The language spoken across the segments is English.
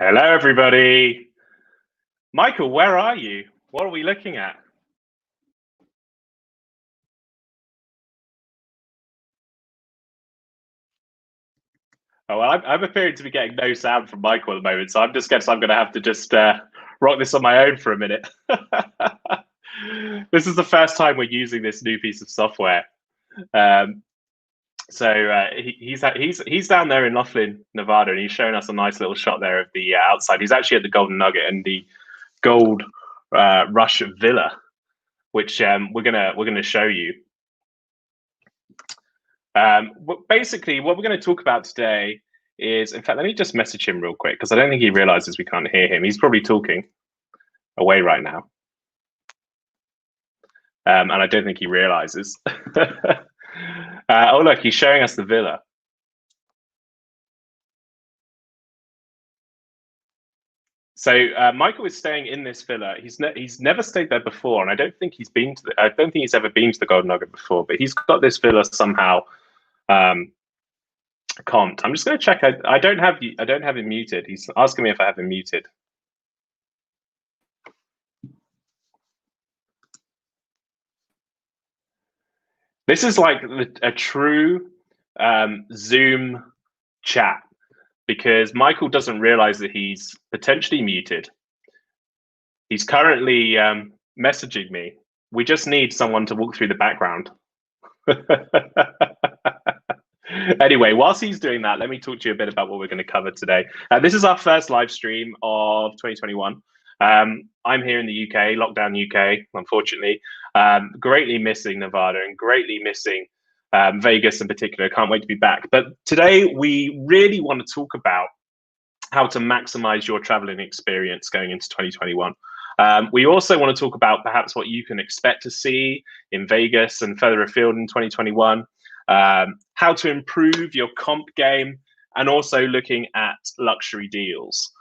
Hello, everybody. Michael, where are you? What are we looking at? Oh, well, I'm appearing to be getting no sound from Michael at the moment, so I'm just guessing I'm going to have to just rock this on my own for a minute. This is the first time we're using this new piece of software. He's down there in Laughlin, Nevada, and he's showing us a nice little shot there of the outside. He's actually at the Golden Nugget and the Gold Rush Villa, which we're gonna show you. Basically, what we're going to talk about today is, in fact, let me just message him real quick because I don't think he realizes we can't hear him. He's probably talking away right now, and I don't think he realizes. Oh, look, he's showing us the villa. So Michael is staying in this villa. He's never stayed there before, and I don't think he's been to. I don't think he's ever been to the Golden Nugget before. But he's got this villa somehow comped. I'm just going to check. I don't have him muted. He's asking me if I have him muted. This is like a true Zoom chat because Michael doesn't realize that he's potentially muted. He's currently messaging me. We just need someone to walk through the background. Anyway, whilst he's doing that, let me talk to you a bit about what we're going to cover today. This is our first live stream of 2021. I'm here in the UK, lockdown UK, unfortunately. Greatly missing Nevada and greatly missing Vegas in particular. Can't wait to be back. But today we really want to talk about how to maximize your traveling experience going into 2021. We also want to talk about perhaps what you can expect to see in Vegas and further afield in 2021, how to improve your comp game, and also looking at luxury deals.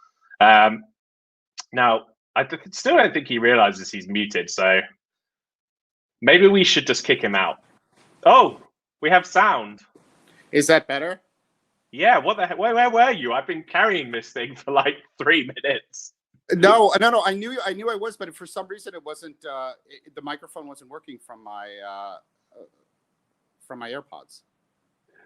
Now, I still don't think he realizes he's muted, so maybe we should just kick him out. Oh, we have sound. Is that better? Yeah, what the heck? Where were you? I've been carrying this thing for like 3 minutes. No. I knew I was, but for some reason it wasn't. The microphone wasn't working from my AirPods.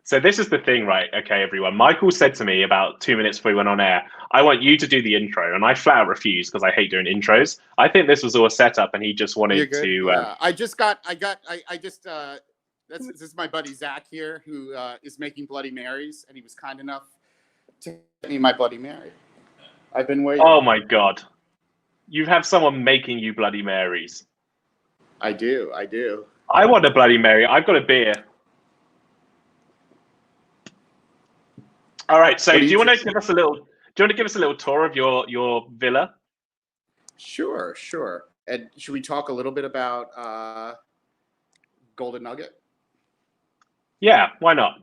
So this is the thing, right? Okay, everyone. Michael said to me about 2 minutes before we went on air, I want you to do the intro. And I flat out refused because I hate doing intros. I think this was all a setup and he just wanted to... Yeah. This is my buddy Zach here who is making Bloody Marys. And he was kind enough to get me my Bloody Mary. I've been waiting. Oh my God. You have someone making you Bloody Marys. I do. I want a Bloody Mary. I've got a beer. All right. So do you want to give us a little tour of your villa? Sure. And should we talk a little bit about Golden Nugget? Yeah, why not?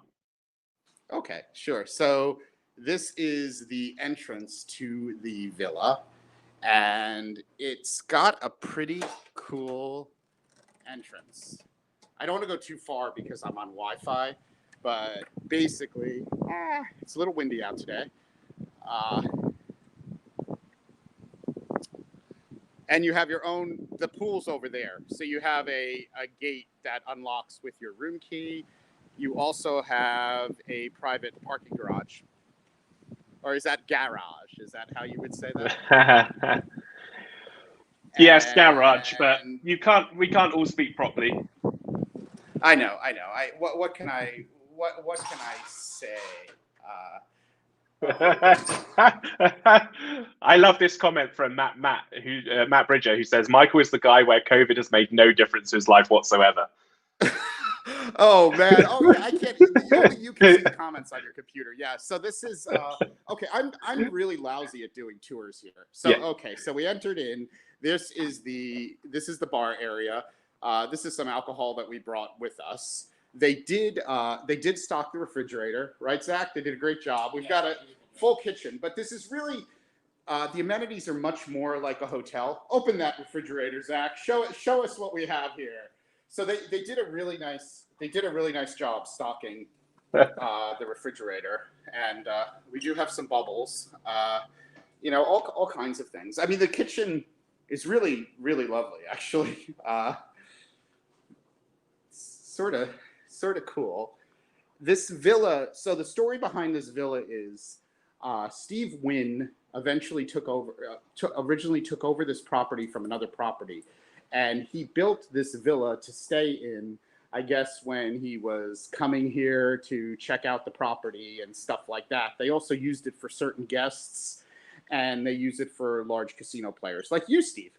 Okay, sure. So this is the entrance to the villa, and it's got a pretty cool entrance. I don't want to go too far because I'm on Wi-Fi, but basically, it's a little windy out today. And you have the pool's over there. So you have a gate that unlocks with your room key. You also have a private parking garage. Or is that garage? Is that how you would say that? Yes, garage, but we can't all speak properly. I know. What can I say? I love this comment from Matt Bridger, who says Michael is the guy where COVID has made no difference to his life whatsoever. Oh man! Oh yeah, I can't. Only you can see the comments on your computer. Yeah. So this is okay. I'm really lousy at doing tours here. So yeah. Okay. So we entered in. This is the bar area. This is some alcohol that we brought with us. They did stock the refrigerator, right, Zach? They did a great job. We've got a full kitchen, but this is really the amenities are much more like a hotel. Open that refrigerator, Zach. Show us what we have here. So they did a really nice job stocking the refrigerator, and we do have some bubbles. all kinds of things. I mean, the kitchen is really, really lovely, actually. Sort of cool. This villa. So the story behind this villa is Steve Wynn originally took over this property from another property, and he built this villa to stay in, I guess, when he was coming here to check out the property and stuff like that. They also used it for certain guests, and they use it for large casino players like you, Steve.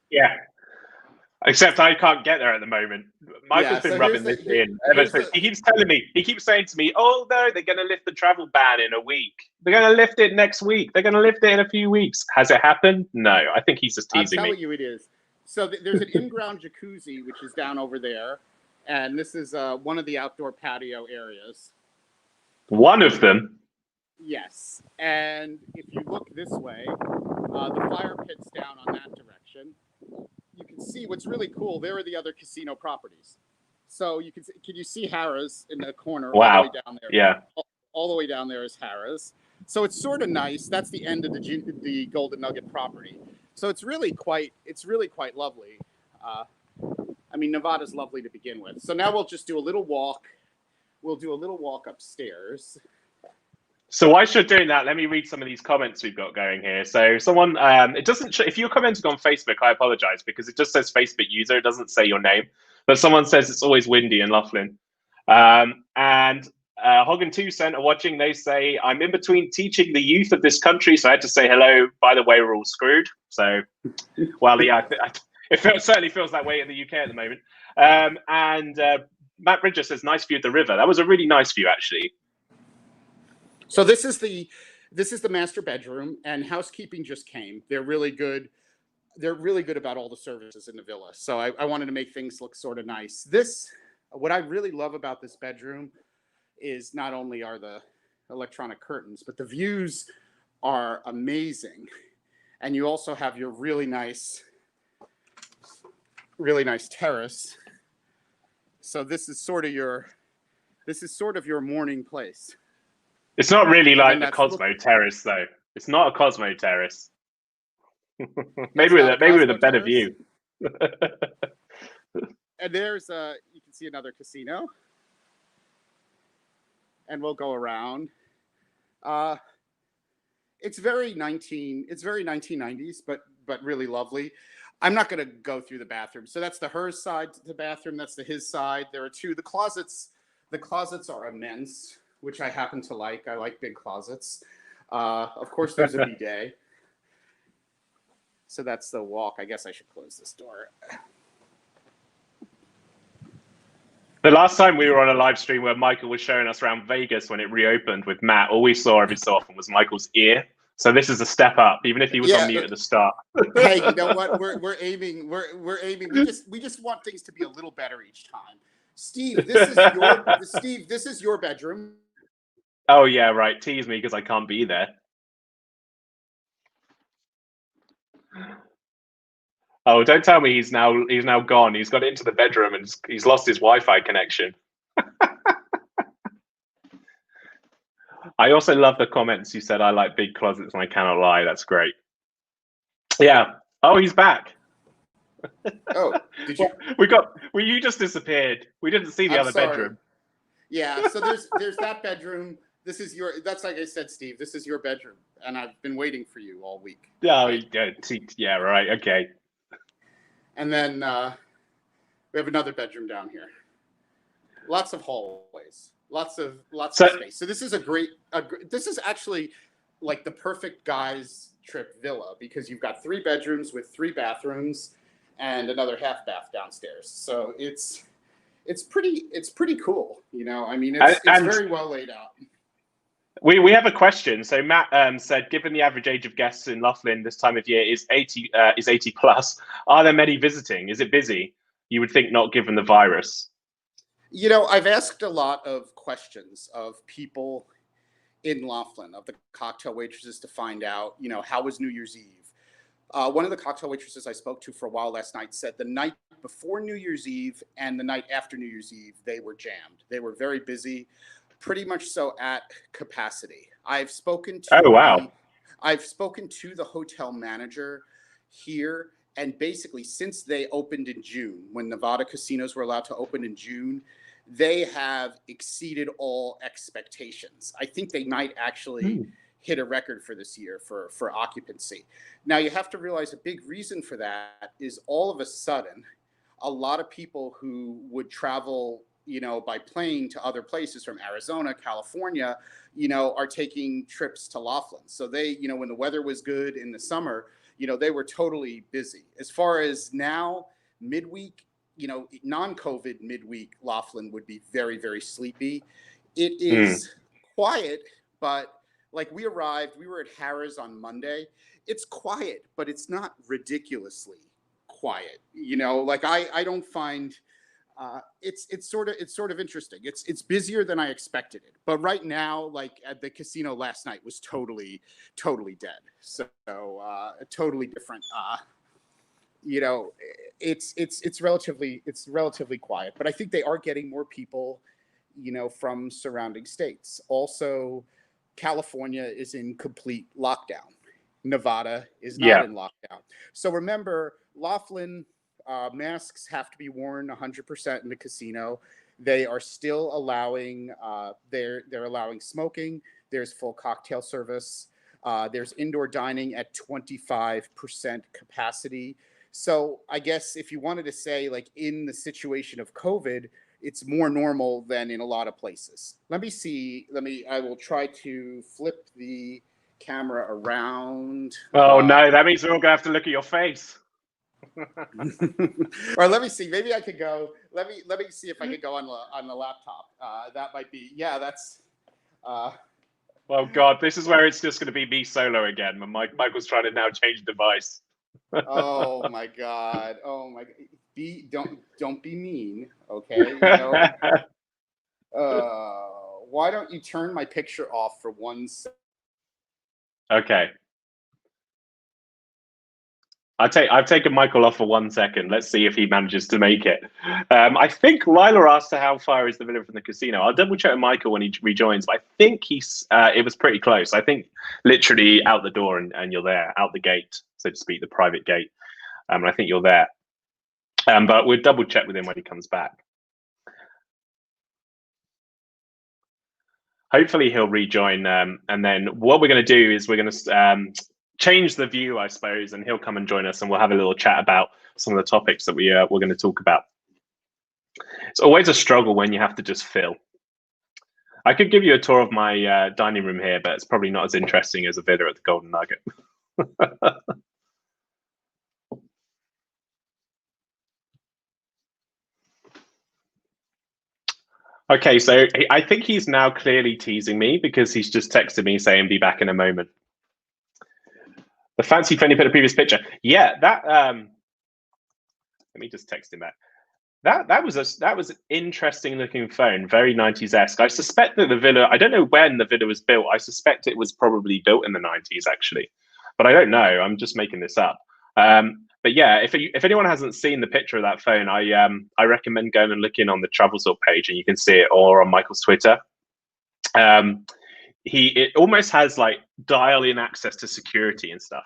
Yeah. Except I can't get there at the moment. Michael's been rubbing this in. He keeps telling me, he keeps saying to me, oh no, they're going to lift the travel ban in a week. They're going to lift it next week. They're going to lift it in a few weeks. Has it happened? No, I think he's just teasing me. I'm telling you it is. So there's an in-ground jacuzzi, which is down over there. And this is one of the outdoor patio areas. One of them? Yes. And if you look this way, the fire pit's down on that direction. You can see what's really cool. There are the other casino properties. So can you see Harrah's in the corner? Wow. All the way down there. Yeah. All the way down there is Harrah's. So it's sort of nice. That's the end of the Golden Nugget property. So it's really quite lovely. I mean, Nevada's lovely to begin with. So now we'll just do a little walk. We'll do a little walk upstairs. So while you're doing that, let me read some of these comments we've got going here. So someone, it doesn't, if you're commenting on Facebook, I apologize because it just says Facebook user. It doesn't say your name, but someone says it's always windy in Laughlin. And Hog 2 Cent are watching. They say, I'm in between teaching the youth of this country. So I had to say hello. By the way, we're all screwed. So, well, yeah, it certainly feels that way in the UK at the moment. And Matt Bridger says, nice view of the river. That was a really nice view, actually. So this is the master bedroom, and housekeeping just came. They're really good. They're really good about all the services in the villa. So I wanted to make things look sort of nice. What I really love about this bedroom is not only are the electronic curtains, but the views are amazing. And you also have your really nice terrace. So this is sort of your morning place. It's not really like the Cosmo Terrace, though. It's not a Cosmo Terrace. maybe with a better view. And there's you can see another casino, and we'll go around. It's very 1990s, but really lovely. I'm not going to go through the bathroom. So that's the hers side to the bathroom. That's the his side. There are two. The closets are immense, which I happen to like. I like big closets. Of course, there's a bidet. So that's the walk. I guess I should close this door. The last time we were on a live stream where Michael was showing us around Vegas when it reopened with Matt, all we saw every so often was Michael's ear. So this is a step up, even if he was on mute at the start. Hey, you know what? We're aiming. We just want things to be a little better each time. Steve, this is your bedroom. Oh yeah, right. Tease me because I can't be there. Oh, don't tell me he's now gone. He's got into the bedroom and he's lost his Wi-Fi connection. I also love the comments. You said I like big closets and I cannot lie. That's great. Yeah. Oh, he's back. Oh, did you? You just disappeared. We didn't see the other bedroom. Yeah. So there's that bedroom. That's like I said, Steve, this is your bedroom. And I've been waiting for you all week. Oh, right? Yeah, right. Okay. And then we have another bedroom down here. Lots of hallways, lots of space. So this is this is actually like the perfect guys trip villa because you've got 3 bedrooms with 3 bathrooms and another half bath downstairs. So it's pretty cool. You know, I mean, it's very well laid out. We have a question. So Matt said, given the average age of guests in Laughlin this time of year is 80 plus, are there many visiting? Is it busy? You would think not, given the virus. You know, I've asked a lot of questions of people in Laughlin, of the cocktail waitresses, to find out, you know, how was New Year's Eve? One of the cocktail waitresses I spoke to for a while last night said the night before New Year's Eve and the night after New Year's Eve, they were jammed. They were very busy. Pretty much so at capacity. I've spoken to. Oh, wow. I've spoken to the hotel manager here, and basically since they opened in June, when Nevada casinos were allowed to open in June, they have exceeded all expectations. I think they might actually hit a record for this year for occupancy. Now, you have to realize a big reason for that is all of a sudden, a lot of people who would travel, by plane to other places from Arizona, California, are taking trips to Laughlin. So they, when the weather was good in the summer, they were totally busy. As far as now, midweek, non-COVID midweek, Laughlin would be very, very sleepy. It is quiet, but like we were at Harrah's on Monday. It's quiet, but it's not ridiculously quiet. Like I don't find it's sort of interesting. It's busier than I expected it. But right now, like at the casino last night was totally dead. So a totally different it's relatively quiet, but I think they are getting more people, from surrounding states. Also, California is in complete lockdown. Nevada is not in lockdown. So remember, Laughlin, masks have to be worn 100% in the casino. They are still allowing, they're allowing smoking. There's full cocktail service. There's indoor dining at 25% capacity. So I guess if you wanted to say, like, in the situation of COVID, it's more normal than in a lot of places. Let me see. I will try to flip the camera around. Oh, no, that means we're all going to have to look at your face. Or let me see. Maybe I could go. Let me see if I could go on the laptop. That might be. Yeah, that's. Well, God, this is where it's just going to be me solo again. Michael's trying to now change device. Oh my God! Oh my! Don't be mean, okay? Why don't you turn my picture off for 1 second? Okay. I've taken Michael off for 1 second. Let's see if he manages to make it. I think Lila asked how far is the villa from the casino. I'll double check with Michael when he rejoins, but I think it was pretty close. I think literally out the door and you're there, out the gate, so to speak, the private gate. And I think you're there. But we'll double check with him when he comes back. Hopefully he'll rejoin. And then what we're going to do is we're going to change the view, I suppose, and he'll come and join us and we'll have a little chat about some of the topics that we're going to talk about. It's always a struggle when you have to just fill. I could give you a tour of my dining room here, but it's probably not as interesting as a villa at the Golden Nugget. Okay, so I think he's now clearly teasing me because he's just texted me saying be back in a moment. The fancy phone you put a previous picture. Yeah, that let me just text him back. That was an interesting looking phone, very 90s-esque. I suspect that the villa, I don't know when the villa was built. I suspect it was probably built in the 90s actually, but I don't know. I'm just making this up. But yeah, if anyone hasn't seen the picture of that phone, I recommend going and looking on the TravelZork page, and you can see it, or on Michael's Twitter. It almost has like dial-in access to security and stuff.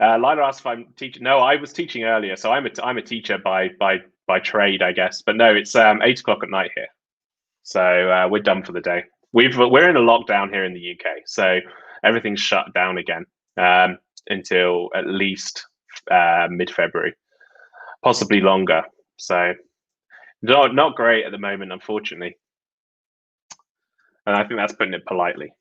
Lila asked if I'm teaching. No, I was teaching earlier, so I'm a teacher by trade, I guess. But no, it's 8 o'clock at night here, so we're done for the day. We're in a lockdown here in the UK, so everything's shut down again until at least mid-February, possibly longer. So not great at the moment, unfortunately, and I think that's putting it politely.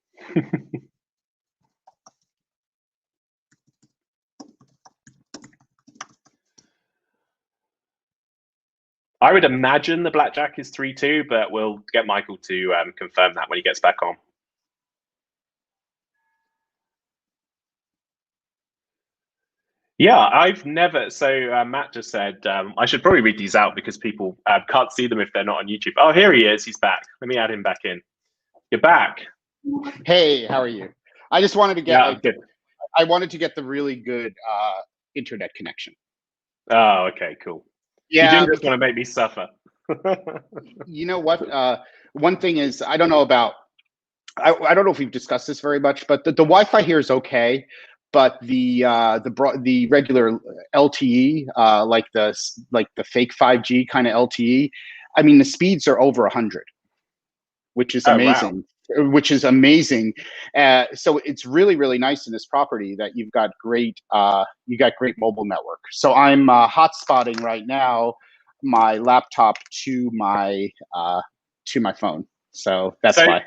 I would imagine the blackjack is 3-2, but we'll get Michael to confirm that when he gets back on. Yeah, I've never. So Matt just said I should probably read these out because people can't see them if they're not on YouTube. Oh, here he is. He's back. Let me add him back in. You're back. Hey, how are you? I just wanted to get. Good. I wanted to get the really good internet connection. Oh, okay, cool. Yeah, you didn't just want to make me suffer. You know what? One thing is, I don't know about I don't know if we've discussed this very much, but the Wi-Fi here is okay. But the regular LTE, like the fake 5G kind of LTE, I mean, the speeds are over 100, which is Oh, wow. amazing. Which is amazing. So it's really, really nice in this property that you've got great mobile network. So I'm hotspotting right now my laptop to my phone. So that's why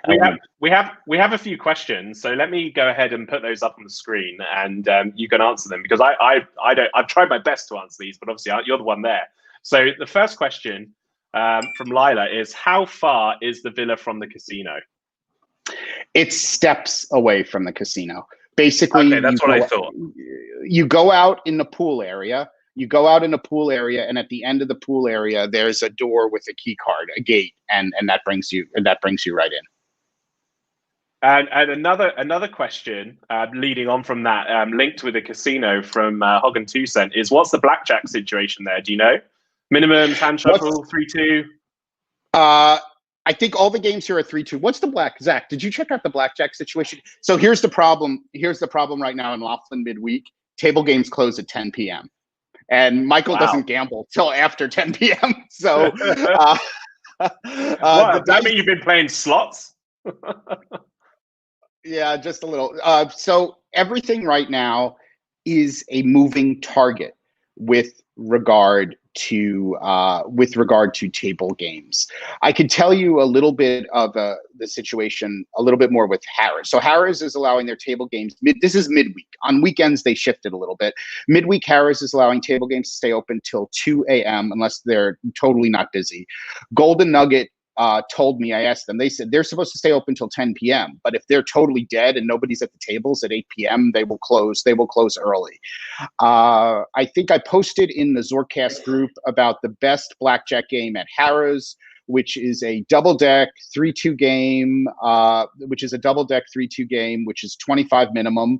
we have a few questions. So let me go ahead and put those up on the screen, and you can answer them, because I've tried my best to answer these, but obviously you're the one there. So the first question from Lila is, how far is the villa from the casino? It's steps away from the casino. Basically, okay, that's what I thought. You go out in the pool area. And at the end of the pool area, there's a door with a key card, a gate, and that brings you right in. And another question leading on from that, linked with the casino from Hog and 2 Cent, is what's the blackjack situation there? Do you know? Minimums, hand shuffle, 3-2. I think all the games here are 3-2. What's the Zach, did you check out the blackjack situation? So here's the problem. Here's the problem right now in Laughlin midweek. Table games close at 10 p.m. And Michael doesn't gamble till after 10 p.m. So that mean you've been playing slots? Yeah, just a little. So everything right now is a moving target with regard to table games. I could tell you a little bit of the situation a little bit more with Harrah's. So Harrah's is allowing their table games. This is midweek. On weekends they shifted a little bit. Midweek, Harrah's is allowing table games to stay open till 2 a.m. unless they're totally not busy. Golden Nugget told me, I asked them, they said they're supposed to stay open till 10 p.m. But if they're totally dead and nobody's at the tables at 8 p.m., they will close. They will close early. I think I posted in the ZorkCast group about the best blackjack game at Harrah's, which is a double-deck 3-2 game, which is 25 minimum.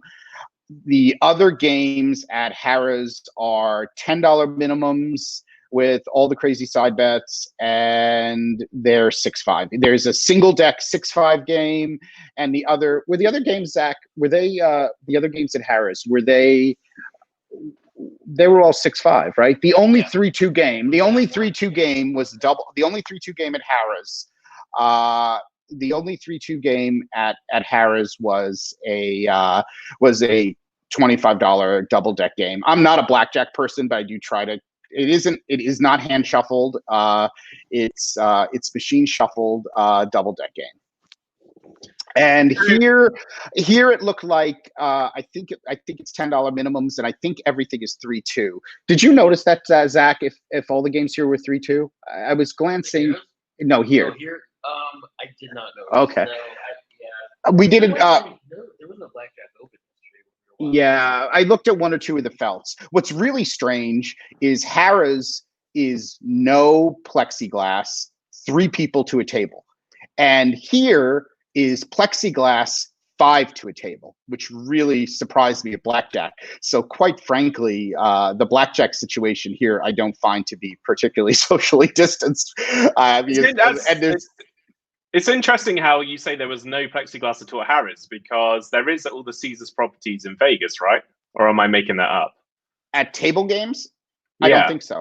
The other games at Harrah's are $10 minimums with all the crazy side bets, and they're 6-5. There's a single deck 6-5 game, and the other games, Zach, the other games at Harrah's, they were all 6-5, right? The only 3-2 game was double. The only 3-2 game at Harrah's, the only 3-2 game at Harrah's was a $25 double deck game. I'm not a blackjack person, but I do try to. It is not hand shuffled. It's machine shuffled double deck game. And here it looked like I think it's $10 minimums, and I think everything is 3-2. Did you notice that, Zach? If all the games here were 3-2, I was glancing. No, here. Oh, here. I did not know. Okay. No, we didn't. there was no blackjack open. Yeah, I looked at one or two of the felts. What's really strange is Harrah's is no plexiglass, 3 people to a table. And here is plexiglass, 5 to a table, which really surprised me at blackjack. So quite frankly, the blackjack situation here, I don't find to be particularly socially distanced. It's interesting how you say there was no plexiglass at all at Harrah's, because there is all the Caesars properties in Vegas, right? Or am I making that up? At table games? I don't think so.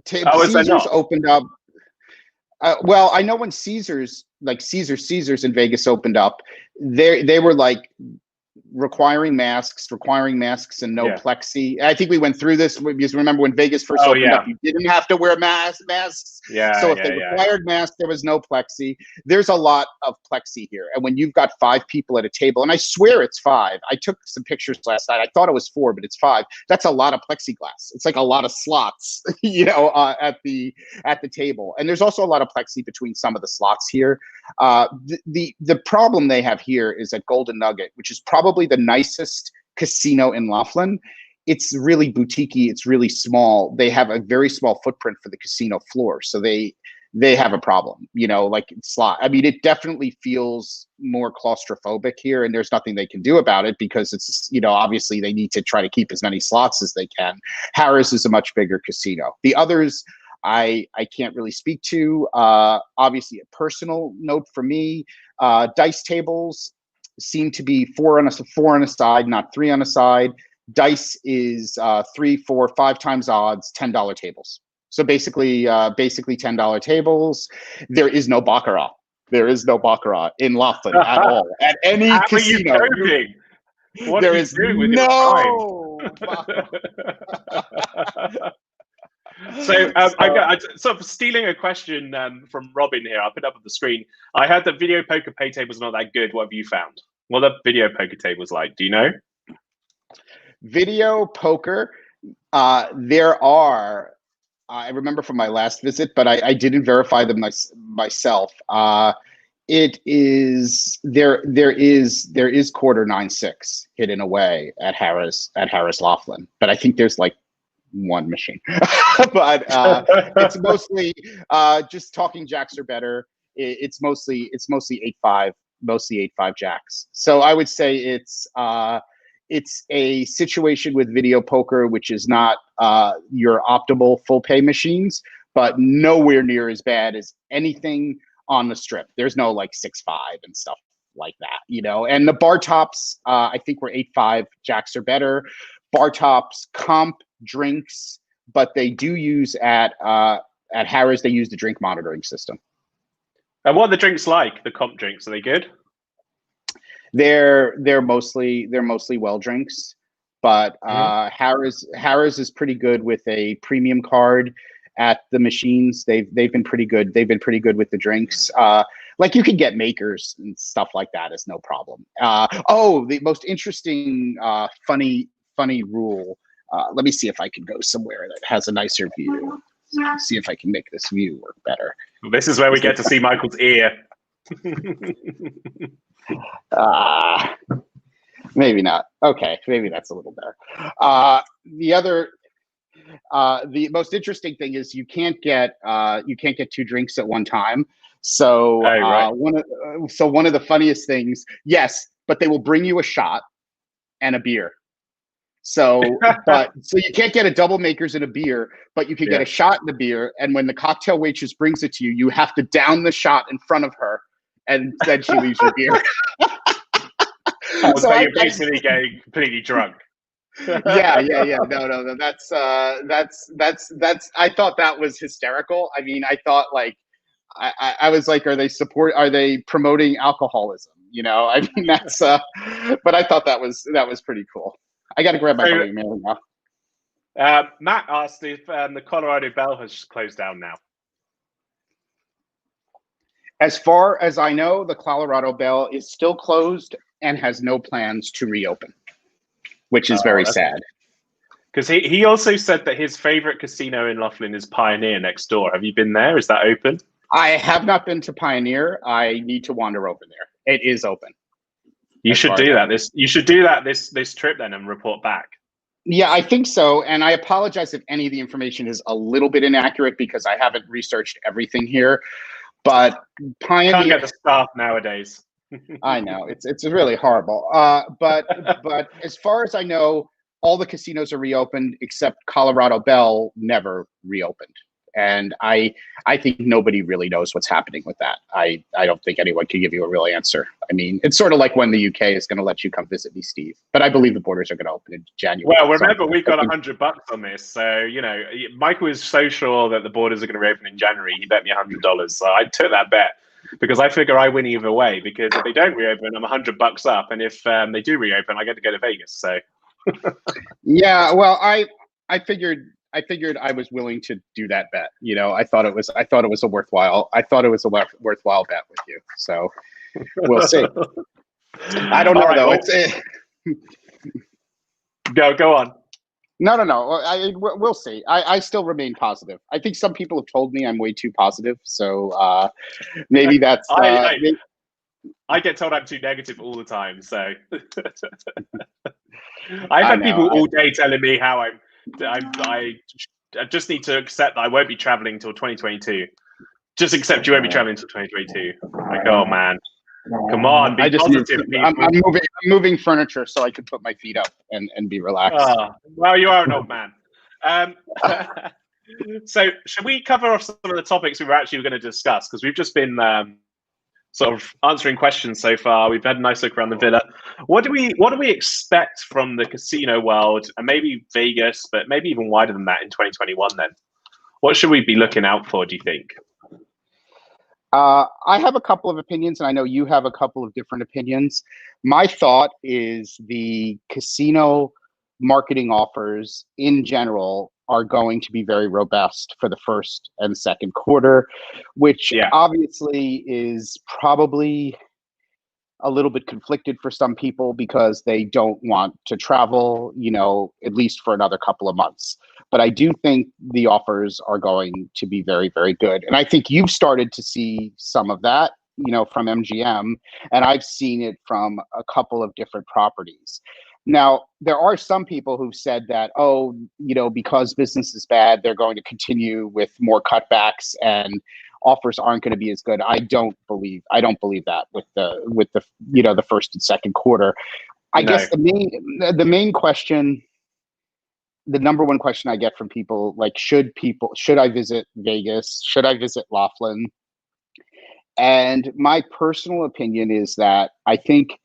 Caesars opened up. Well, I know when Caesars in Vegas opened up, they were like requiring masks and no plexi. I think we went through this because remember when Vegas first opened up, you didn't have to wear masks. So if they required masks, there was no plexi. There's a lot of plexi here. And when you've got 5 people at a table, and I swear it's 5. I took some pictures last night. I thought it was 4, but it's 5. That's a lot of plexiglass. It's like a lot of slots, at the table. And there's also a lot of plexi between some of the slots here. The problem they have here is at Golden Nugget, which is probably the nicest casino in Laughlin. It's really boutique-y. It's really small. They have a very small footprint for the casino floor, so they have a problem. Like slot. I mean, it definitely feels more claustrophobic here, and there's nothing they can do about it because it's obviously they need to try to keep as many slots as they can. Harrah's is a much bigger casino. The others, I can't really speak to. Obviously, a personal note for me, dice tables seem to be four on a side, not three on a side. Dice is 3, 4, 5 times odds, $10 tables. So basically $10 tables. There is no baccarat. There is no baccarat in Laughlin at all. At any How casino. Are you coping? What there are you is doing with no So I got sort of stealing a question from Robin here. I'll put it up on the screen. I heard that video poker pay tables are not that good. What have you found? What are video poker tables like? Do you know? Video poker, there are. I remember from my last visit, but I didn't verify them myself. It is there is quarter 9-6 hidden away at Harris Laughlin, but I think there's like one machine. But it's mostly just talking jacks are better. It's mostly 8-5, mostly 8-5 jacks. So I would say it's a situation with video poker, which is not your optimal full pay machines, but nowhere near as bad as anything on the strip. There's no like 6-5 and stuff like that, you know. And the bar tops, I think were 8-5 jacks are better. Bar tops comp drinks, but they do use at Harris. They use the drink monitoring system. And what are the drinks like? The comp drinks, are they good? They're mostly well drinks, but Harris is pretty good with a premium card at the machines. They've been pretty good. They've been pretty good with the drinks. Like you can get makers and stuff like that is no problem. The most interesting funny rule. Let me see if I can go somewhere that has a nicer view. See if I can make this view work better. This is where we get to see Michael's ear. Maybe not. Okay, maybe that's a little better. The most interesting thing is you can't get 2 drinks at one time. So one of the funniest things, yes, but they will bring you a shot and a beer. So you can't get a double makers and a beer, but you can get a shot and a beer. And when the cocktail waitress brings it to you, you have to down the shot in front of her, and then she leaves your beer. So you're basically getting completely drunk. Yeah. No. That's. I thought that was hysterical. I mean, I thought like, I was like, are they promoting alcoholism? You know, I mean, that's. But I thought that was pretty cool. I got to grab my email now. Matt asked if the Colorado Bell has closed down now. As far as I know, the Colorado Bell is still closed and has no plans to reopen, which is very sad. Because he also said that his favorite casino in Laughlin is Pioneer next door. Have you been there? Is that open? I have not been to Pioneer. I need to wander over there. It is open. You should do that. You should do that this trip then and report back. Yeah, I think so. And I apologize if any of the information is a little bit inaccurate because I haven't researched everything here. But Pioneer can't get the staff nowadays. I know it's really horrible. But as far as I know, all the casinos are reopened except Colorado Bell never reopened. And I think nobody really knows what's happening with that. I don't think anyone can give you a real answer. I mean, it's sort of like when the UK is going to let you come visit me, Steve. But I believe the borders are going to open in January. Well, remember, we've got $100 on this. So, you know, Michael is so sure that the borders are going to reopen in January. He bet me $100. So I took that bet because I figure I win either way. Because if they don't reopen, I'm $100 up. And if they do reopen, I get to go to Vegas. So, yeah, well, I figured I was willing to do that bet. You know, I thought it was a worthwhile bet with you. So we'll see. I don't know though. Go on. No. We'll see. I still remain positive. I think some people have told me I'm way too positive. So maybe that's. I get told I'm too negative all the time. So I've had people all day telling me how I just need to accept that I won't be traveling until 2022. Just accept you won't be traveling until 2022. Like, oh man, come on, be positive. I'm moving furniture so I can put my feet up and be relaxed. Well, you are an old man. So, should we cover off some of the topics we were actually going to discuss? Because we've just been sort of answering questions so far. We've had a nice look around the villa. What do we expect from the casino world, and maybe Vegas, but maybe even wider than that in 2021? Then, what should we be looking out for? Do you think? I have a couple of opinions, and I know you have a couple of different opinions. My thought is the casino marketing offers in general are going to be very robust for the first and second quarter, which obviously is probably a little bit conflicted for some people because they don't want to travel, at least for another couple of months. But I do think the offers are going to be very, very good. And I think you've started to see some of that, from MGM, and I've seen it from a couple of different properties. Now, there are some people who've said that, because business is bad, they're going to continue with more cutbacks and offers aren't going to be as good. I don't believe that with the first and second quarter. I guess the main question, the number one question I get from people, like, should I visit Vegas? Should I visit Laughlin? And my personal opinion is that I think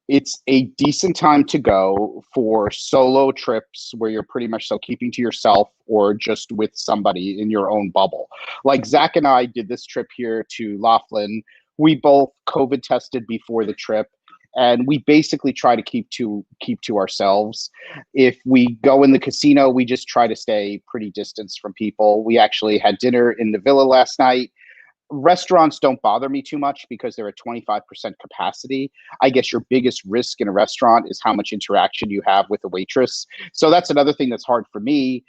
it's a decent time to go for solo trips where you're pretty much keeping to yourself or just with somebody in your own bubble. Like Zach and I did this trip here to Laughlin. We both COVID tested before the trip, and we basically try to keep to ourselves. If we go in the casino, we just try to stay pretty distanced from people. We actually had dinner in the villa last night. Restaurants don't bother me too much because they're at 25% capacity. I guess your biggest risk in a restaurant is how much interaction you have with a waitress. So that's another thing that's hard for me.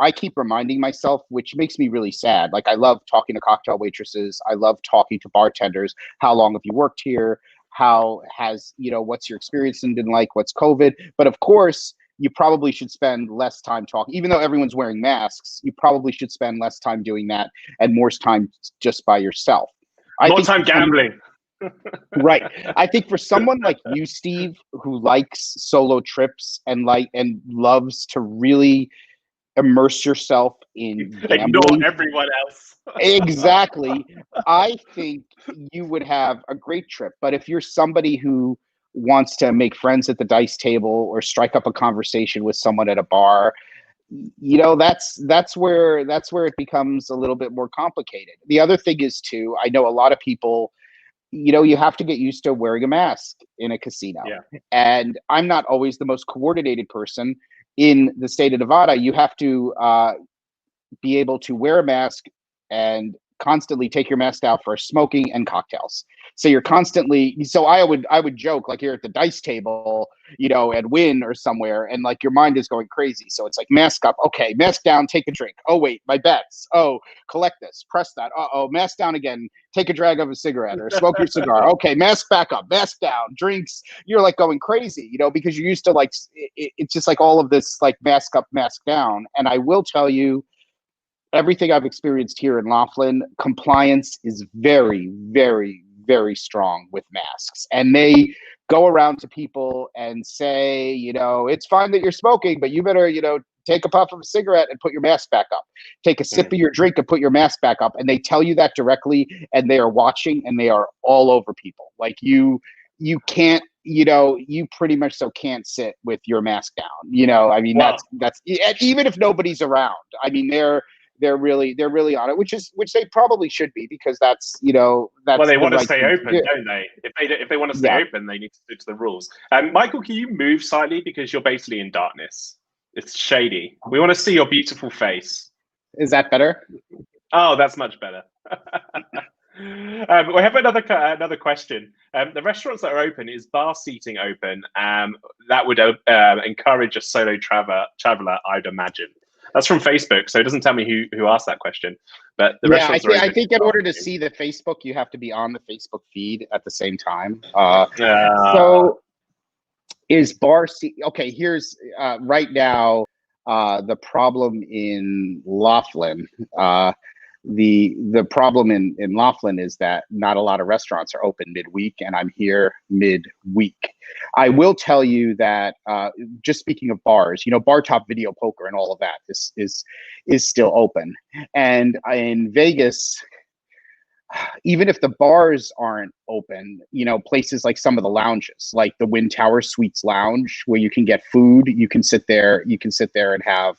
I keep reminding myself, which makes me really sad. Like, I love talking to cocktail waitresses. I love talking to bartenders. How long have you worked here? How has, what's your experience been like? What's COVID? But of course, you probably should spend less time talking. Even though everyone's wearing masks, you probably should spend less time doing that and more time just by yourself. More time gambling. Right. I think for someone like you, Steve, who likes solo trips and loves to really immerse yourself in gambling, ignore everyone else. Exactly. I think you would have a great trip. But if you're somebody who wants to make friends at the dice table or strike up a conversation with someone at a bar, that's where it becomes a little bit more complicated. The other thing is too, I know a lot of people, you have to get used to wearing a mask in a casino. Yeah. And I'm not always the most coordinated person in the state of Nevada. You have to be able to wear a mask and constantly take your mask out for smoking and cocktails. So you're constantly, I would joke, like, here at the dice table, at Wynn or somewhere, and like your mind is going crazy. So it's like, mask up, okay, mask down, take a drink. Oh wait, my bets. Oh, collect this, press that. Oh, mask down again, take a drag of a cigarette or smoke your cigar. Okay, mask back up, mask down, drinks. You're like going crazy, because you're used to like, it's just like all of this, like, mask up, mask down. And I will tell you, everything I've experienced here in Laughlin, compliance is very, very, very strong with masks. And they go around to people and say, it's fine that you're smoking, but you better, take a puff of a cigarette and put your mask back up. Take a sip of your drink and put your mask back up. And they tell you that directly, and they are watching, and they are all over people. Like, you can't, you pretty much can't sit with your mask down. I mean, wow. That's even if nobody's around. I mean, they're really on it, which they probably should be, because that's well, they want to stay open, don't they? If they want to stay open, they need to stick to the rules. Michael, can you move slightly, because you're basically in darkness? It's shady. We want to see your beautiful face. Is that better? Oh, that's much better. We have another question. The restaurants that are open, is bar seating open? That would encourage a solo traveler, I'd imagine. That's from Facebook, so it doesn't tell me who asked that question. But the restaurants are open. I think in order to see the Facebook, you have to be on the Facebook feed at the same time. So is bar seat? Okay, here's right now the problem in Laughlin. the problem in Laughlin is that not a lot of restaurants are open midweek, and I'm here midweek. I will tell you that just speaking of bars, Bar Top Video Poker and all of that is still open, and in Vegas, even if the bars aren't open, places like some of the lounges, like the Wynn Tower Suites Lounge, where you can get food, you can sit there and have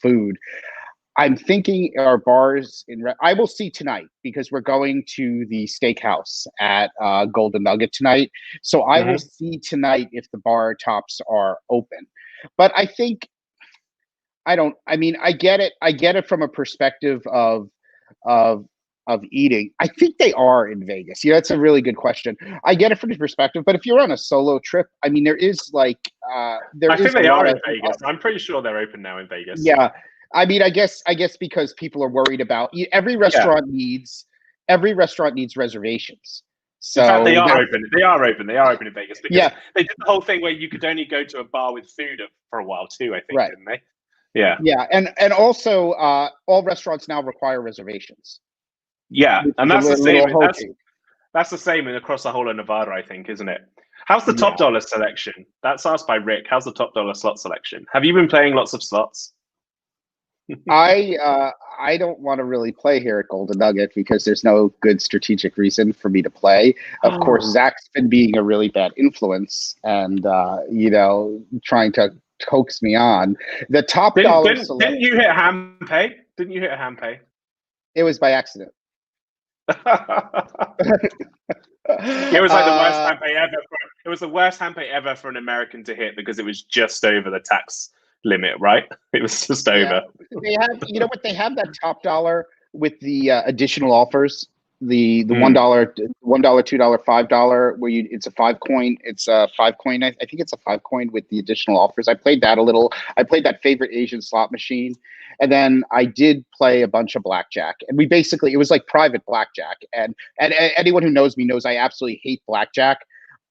food. I'm thinking our bars I will see tonight, because we're going to the steakhouse at Golden Nugget tonight. So I will see tonight if the bar tops are open. But I think I get it. I get it from a perspective of eating. I think they are in Vegas. That's a really good question. I get it from the perspective, but if you're on a solo trip, there is I think they are in Vegas. I'm pretty sure they're open now in Vegas. Yeah. I guess because people are worried about every restaurant needs reservations. So in fact, they are open. They are open in Vegas, because they did the whole thing where you could only go to a bar with food for a while too, I think, didn't they? Yeah. Yeah, and also all restaurants now require reservations. Yeah, and that's the same. That's the same across the whole of Nevada, I think, isn't it? How's the top dollar selection? That's asked by Rick. How's the top dollar slot selection? Have you been playing lots of slots? I don't want to really play here at Golden Nugget, because there's no good strategic reason for me to play. Of course, Zach's been being a really bad influence and trying to coax me on. The top dollar didn't you hit a hand pay? Didn't you hit a hand pay? It was by accident. It was like the worst hand pay ever. It was the worst hand pay ever for an American to hit, because it was just over the tax limit, right? It was just over. They have, they have that top dollar with the additional offers, the $1, $2, $5, where it's a 5 coin. It's a 5 coin. I think it's a 5 coin with the additional offers. I played that a little. I played that favorite Asian slot machine, and then I did play a bunch of blackjack. And it was like private blackjack. And anyone who knows me knows I absolutely hate blackjack,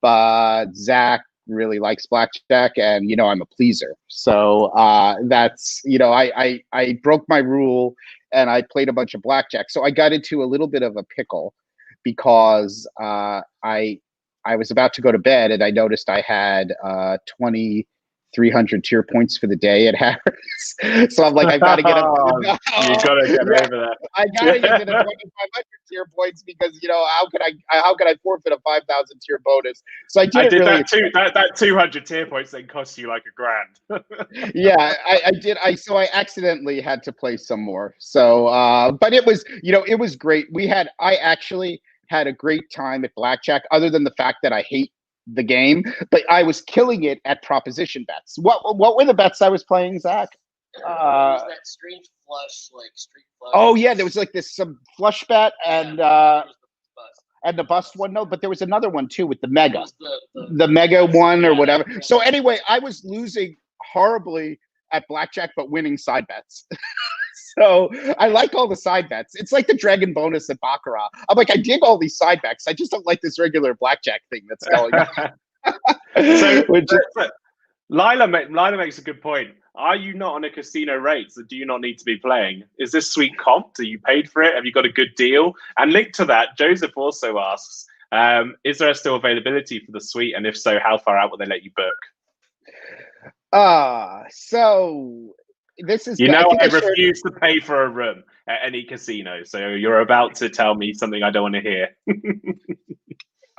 but Zach really likes blackjack, and I'm a pleaser, so that's I broke my rule and I played a bunch of blackjack, so I got into a little bit of a pickle, because I was about to go to bed and I noticed I had 2,300 tier points for the day at Harris. So I'm like, I've got to get up. You gotta get over that. I gotta get to the 2,500 tier points, because how could I forfeit a 5,000 tier bonus? So I did really that too. That 200 tier points then cost you like $1,000. Yeah, I did. So I accidentally had to play some more. So but it was it was great. I actually had a great time at blackjack, other than the fact that I hate the game, but I was killing it at proposition bets. What were the bets I was playing, Zach? Was that strange flush, like street flush? Oh yeah, there was like some flush bet and the bust one. No, but there was another one too with the mega, the mega one or whatever. So anyway, I was losing horribly at blackjack, but winning side bets. So I like all the side bets. It's like the dragon bonus at Baccarat. I'm like, I dig all these side bets. I just don't like this regular blackjack thing that's going on. Lila makes a good point. Are you not on a casino rate? So do you not need to be playing? Is this suite comped? Are you paid for it? Have you got a good deal? And linked to that, Joseph also asks, is there still availability for the suite? And if so, how far out will they let you book? So this is, I refuse to pay for a room at any casino. So you're about to tell me something I don't want to hear.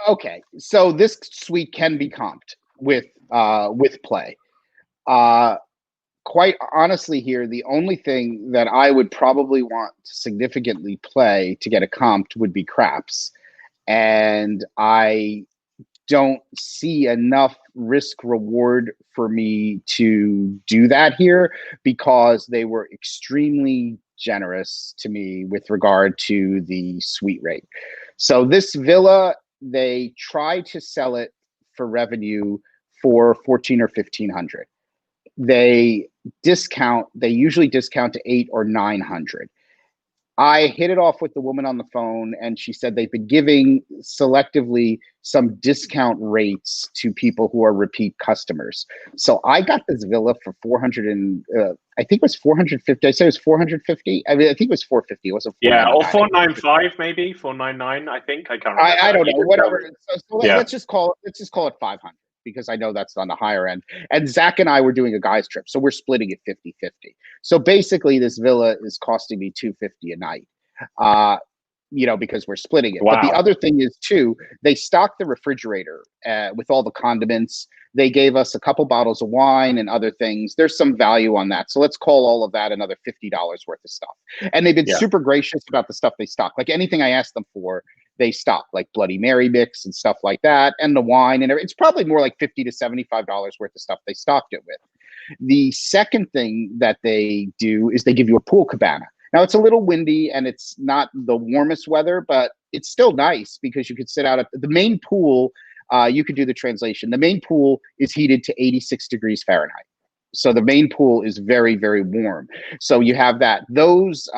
Okay, so this suite can be comped with play. Quite honestly here, the only thing that I would probably want to significantly play to get a comped would be craps. And I don't see enough risk reward for me to do that here, because they were extremely generous to me with regard to the suite rate. So this villa, they try to sell it for revenue for 1,400 or 1,500. They usually discount to 800 or 900. I hit it off with the woman on the phone, and she said they've been giving selectively some discount rates to people who are repeat customers. So I got this villa for 400 and I think it was 450. I said it was 450. I mean, I think it was 450. It wasn't 499. Or 495 maybe 499. I think I can't remember. I don't know. Whatever. So let's just call it 500 because I know that's on the higher end. And Zach and I were doing a guys trip, so we're splitting it 50-50. So basically, this villa is costing me $250 a night. Because we're splitting it. Wow. But the other thing is too, they stocked the refrigerator with all the condiments. They gave us a couple bottles of wine and other things. There's some value on that. So let's call all of that another $50 worth of stuff. And they've been super gracious about the stuff they stock. Like anything I asked them for, they stock, like Bloody Mary mix and stuff like that, and the wine, and it's probably more like $50 to $75 worth of stuff they stocked it with. The second thing that they do is they give you a pool cabana. Now, it's a little windy and it's not the warmest weather, but it's still nice because you could sit out at the main pool. You could do the translation. The main pool is heated to 86 degrees Fahrenheit. So the main pool is very, very warm. So you have that. Those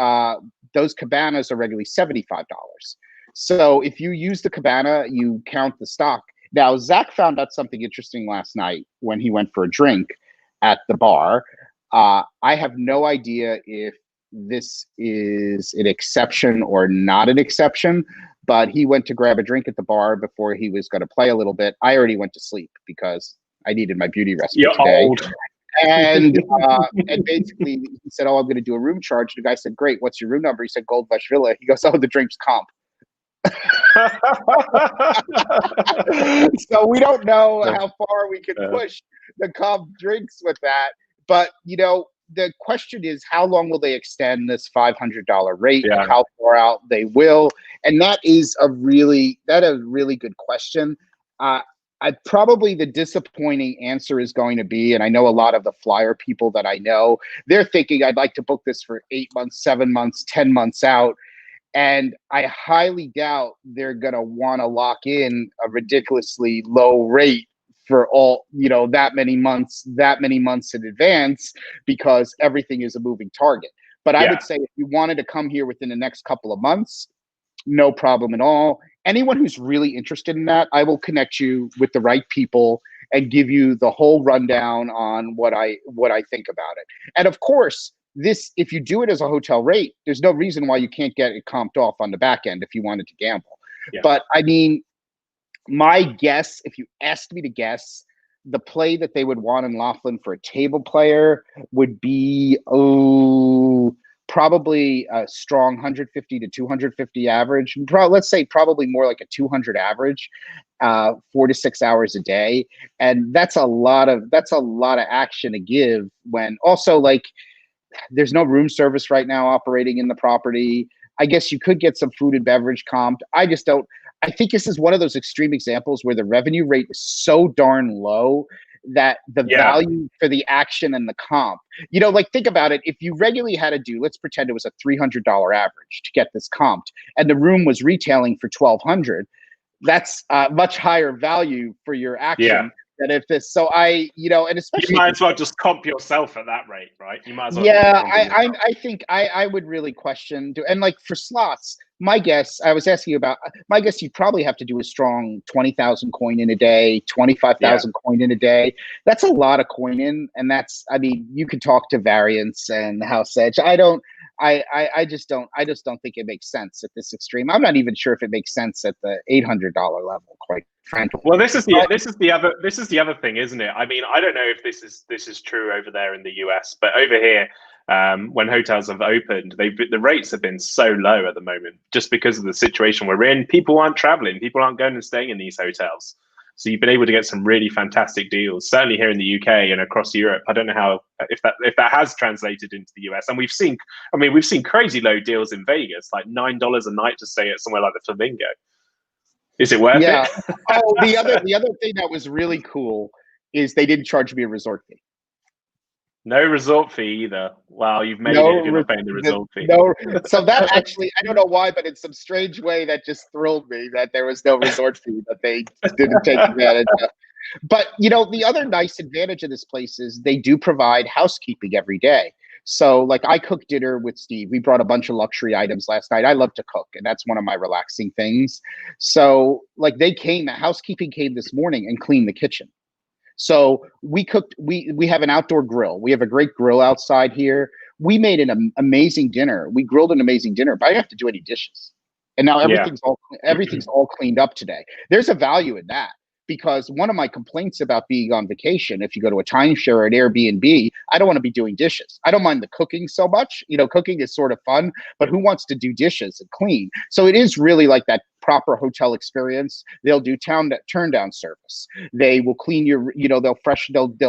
cabanas are regularly $75. So if you use the cabana, you count the stock. Now, Zach found out something interesting last night when he went for a drink at the bar. I have no idea if this is an exception or not an exception, but he went to grab a drink at the bar before he was going to play a little bit. I already went to sleep because I needed my beauty rest for today. Old. And basically he said, "Oh, I'm going to do a room charge." The guy said, "Great. What's your room number?" He said, "Gold Rush Villa." He goes, "Oh, the drink's comp." So we don't know how far we can push the comp drinks with that. But, the question is, how long will they extend this $500 rate? Yeah. How far out they will? And that is a really good question. Probably the disappointing answer is going to be, and I know a lot of the flyer people that I know, they're thinking, I'd like to book this for 8 months, 7 months, 10 months out. And I highly doubt they're going to want to lock in a ridiculously low rate for all, that many months in advance, because everything is a moving target. But I would say if you wanted to come here within the next couple of months, no problem at all. Anyone who's really interested in that, I will connect you with the right people and give you the whole rundown on what I think about it. And of course, if you do it as a hotel rate, there's no reason why you can't get it comped off on the back end if you wanted to gamble. Yeah. But I mean, my guess, if you asked me to guess, the play that they would want in Laughlin for a table player would be, probably a strong 150 to 250 average. Let's say probably more like a 200 average, 4 to 6 hours a day. And that's a lot of action to give when also, like, there's no room service right now operating in the property. I guess you could get some food and beverage comped. I think this is one of those extreme examples where the revenue rate is so darn low that the value for the action and the comp, like, think about it. If you regularly had to do, let's pretend it was a $300 average to get this comped, and the room was retailing for $1,200, that's much higher value for your action. Yeah. That if this, so and especially you might as well just comp yourself at that rate, right? You might as well. Yeah, I think I would really question and like for slots. My guess, you'd probably have to do a strong 20,000 coin in a day, 25,000 coin in a day. That's a lot of coin in, and you could talk to Variance and House Edge. I just don't think it makes sense at this extreme. I'm not even sure if it makes sense at the $800 level, quite frankly. Well, this is the other thing, isn't it? I mean, I don't know if this is true over there in the US, but over here, when hotels have opened, the rates have been so low at the moment, just because of the situation we're in. People aren't traveling, people aren't going and staying in these hotels. So you've been able to get some really fantastic deals, certainly here in the UK and across Europe. I don't know if that has translated into the US. And we've seen crazy low deals in Vegas, like $9 a night to stay at somewhere like the Flamingo. Is it worth it? Oh, the other thing that was really cool is they didn't charge me a resort fee. No resort fee either. Wow, you've made it if you're not paying the resort fee. No, so that actually, I don't know why, but in some strange way, that just thrilled me that there was no resort fee, that they didn't take advantage of. But, the other nice advantage of this place is they do provide housekeeping every day. So like I cooked dinner with Steve. We brought a bunch of luxury items last night. I love to cook, and that's one of my relaxing things. So like they came, housekeeping came this morning and cleaned the kitchen. So we cooked. We have an outdoor grill. We have a great grill outside here. We made an amazing dinner. We grilled an amazing dinner, but I didn't have to do any dishes. And now Yeah. everything's all cleaned up today. There's a value in that, because one of my complaints about being on vacation, if you go to a timeshare or an Airbnb, I don't want to be doing dishes. I don't mind the cooking so much. You know, cooking is sort of fun, but who wants to do dishes and clean? So it is really like that proper hotel experience. They'll do turn down service. They will clean your, you know, they'll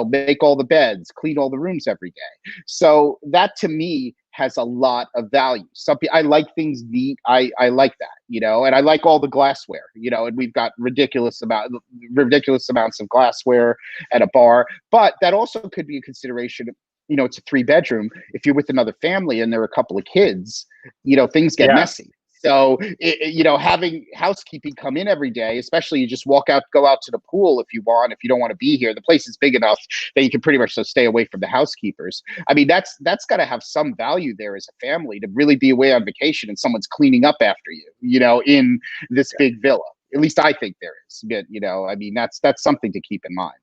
make all the beds, clean all the rooms every day. So that to me has a lot of value. I like things neat. I like that, you know, and I like all the glassware, you know, and we've got ridiculous amounts of glassware at a bar. But that also could be a consideration. You know, it's a 3-bedroom. If you're with another family and there are a couple of kids, you know, things get messy. So, you know, having housekeeping come in every day, especially you just go out to the pool if you want. If you don't want to be here, the place is big enough that you can pretty much just stay away from the housekeepers. I mean, that's got to have some value there as a family, to really be away on vacation and someone's cleaning up after you, you know, in this big villa. At least I think there is. But, you know, I mean, that's something to keep in mind.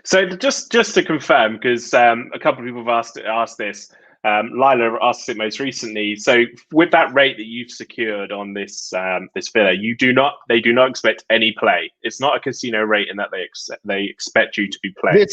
So just to confirm, because a couple of people have asked this. Lila asked it most recently. So with that rate that you've secured on this this villa, they do not expect any play. It's not a casino rate in that they expect you to be playing.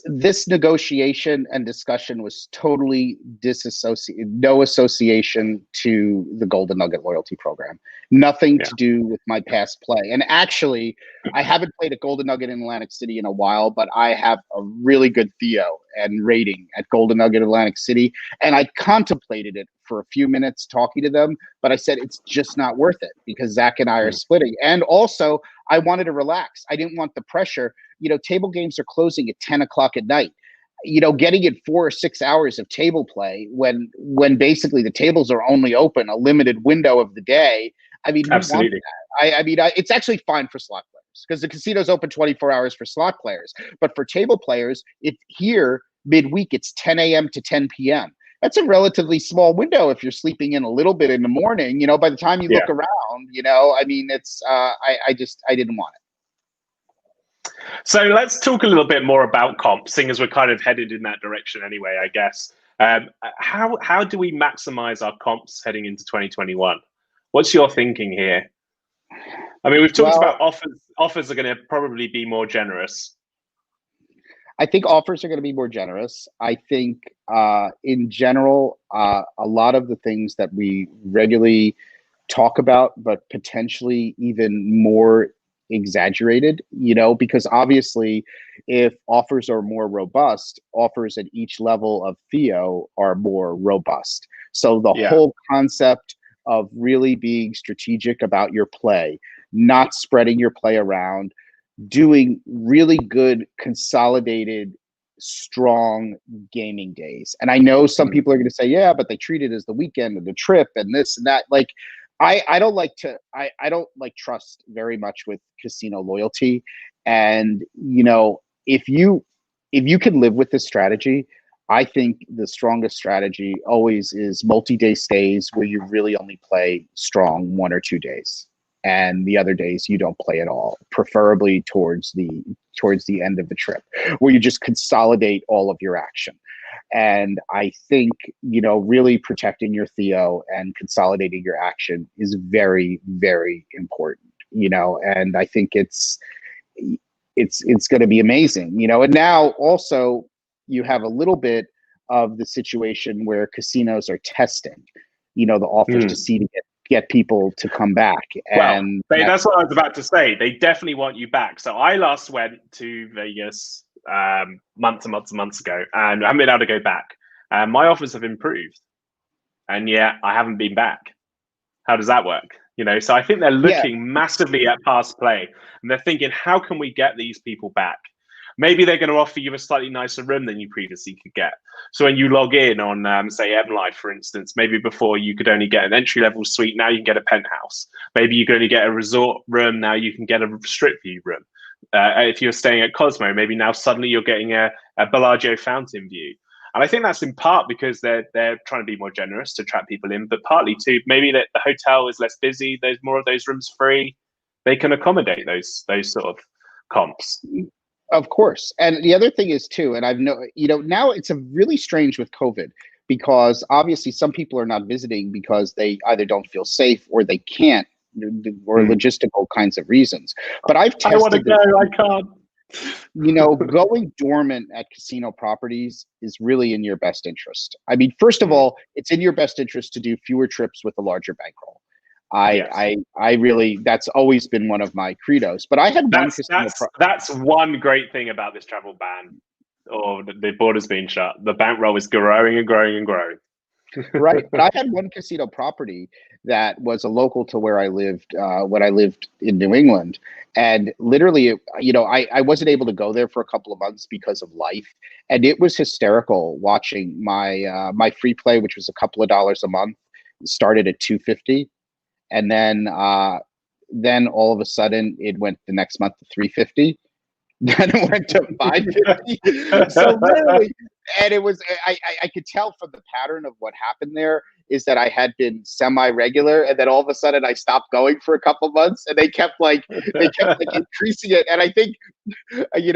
This negotiation and discussion was totally disassociated, no association to the Golden Nugget loyalty program. Nothing to do with my past play. And actually, I haven't played at Golden Nugget in Atlantic City in a while, but I have a really good Theo and rating at Golden Nugget Atlantic City. And I contemplated it for a few minutes talking to them, but I said, it's just not worth it, because Zach and I are splitting. And also I wanted to relax. I didn't want the pressure. You know, table games are closing at 10 o'clock at night. You know, getting in 4 or 6 hours of table play when basically the tables are only open a limited window of the day. I mean, absolutely. I mean, it's actually fine for slot players, because the casino's open 24 hours for slot players. But for table players, here midweek, it's 10 a.m. to 10 p.m. That's a relatively small window if you're sleeping in a little bit in the morning. You know, by the time you look around, you know, I mean, it's I didn't want it. So let's talk a little bit more about comps, seeing as we're kind of headed in that direction anyway, I guess. How do we maximize our comps heading into 2021? What's your thinking here? I mean, we've talked about offers. Offers are going to probably be more generous. I think offers are going to be more generous. I think in general, a lot of the things that we regularly talk about, but potentially even more exaggerated, you know, because obviously if offers are more robust, offers at each level of Theo are more robust. So the whole concept of really being strategic about your play, not spreading your play around, doing really good, consolidated, strong gaming days. And I know some people are going to say, yeah, but they treat it as the weekend and the trip and this and that. Like, I don't like trust very much with casino loyalty. And, you know, if you can live with this strategy, I think the strongest strategy always is multi-day stays where you really only play strong 1 or 2 days. And the other days you don't play at all, preferably towards the end of the trip, where you just consolidate all of your action. And I think, you know, really protecting your Theo and consolidating your action is very, very important, you know, and I think it's going to be amazing, you know. And now also you have a little bit of the situation where casinos are testing, you know, the offers to see to get people to come back. And that's what I was about to say. They definitely want you back. So I last went to Vegas months ago, and I haven't been able to go back. My offers have improved, and yet I haven't been back. How does that work? You know, so I think they're looking massively at past play, and they're thinking, how can we get these people back? Maybe they're going to offer you a slightly nicer room than you previously could get. So when you log in on, say, M Life, for instance, maybe before you could only get an entry-level suite, now you can get a penthouse. Maybe you could only get a resort room, now you can get a strip view room. If you're staying at Cosmo, maybe now suddenly you're getting a Bellagio fountain view. And I think that's in part because they're trying to be more generous to trap people in, but partly too maybe that the hotel is less busy. There's more of those rooms free. They can accommodate those sort of comps. Of course. And the other thing is too, and now it's a really strange with COVID, because obviously some people are not visiting because they either don't feel safe or they can't, or logistical kinds of reasons. But I've tested. I want to go. I can't. Going dormant at casino properties is really in your best interest. I mean, first of all, it's in your best interest to do fewer trips with a larger bankroll. I really, that's always been one of my credos. But I had that's one great thing about this travel ban, or the borders being shut. The bankroll is growing and growing and growing. Right. But I had one casino property that was a local to where I lived when I lived in New England. And literally, I wasn't able to go there for a couple of months because of life. And it was hysterical watching my free play, which was a couple of dollars a month, started at $250. And then all of a sudden it went the next month to $350. Then it went to $550. So literally, and it was I could tell from the pattern of what happened there is that I had been semi-regular, and then all of a sudden I stopped going for a couple months, and they kept increasing it. And I think,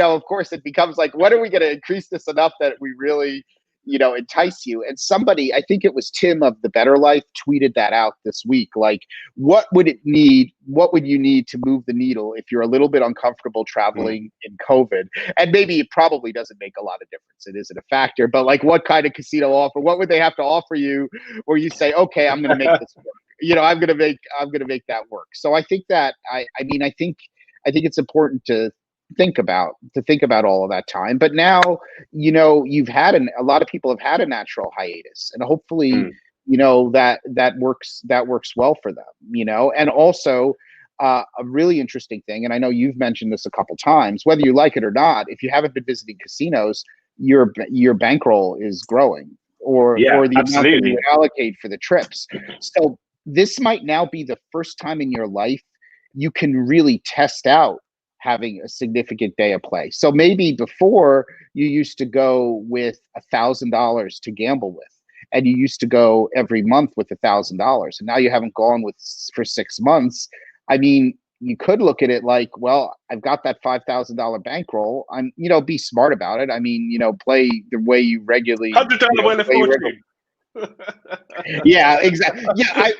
of course, it becomes like, when are we going to increase this enough that we really entice you? And somebody, I think it was Tim of The Better Life, tweeted that out this week. Like, what would you need to move the needle if you're a little bit uncomfortable traveling in COVID? And maybe it probably doesn't make a lot of difference. It isn't a factor, but like, what kind of casino offer, what would they have to offer you where you say, okay, I'm going to make this work. I'm going to make that work. So I think that, I think it's important to think about all of that time. But now, you've had a lot of people have had a natural hiatus, and hopefully, that works well for them, and also a really interesting thing. And I know you've mentioned this a couple times, whether you like it or not, if you haven't been visiting casinos, your bankroll is growing, or the amount that you allocate for the trips. So this might now be the first time in your life you can really test out having a significant day of play. So maybe before, you used to go with $1,000 to gamble with, and you used to go every month with $1,000, and now you haven't gone for 6 months. I mean, you could look at it like, well, I've got that $5,000 bankroll. I'm, be smart about it. I mean, play the way you regularly. $100 win of fortune. Yeah, exactly. Yeah,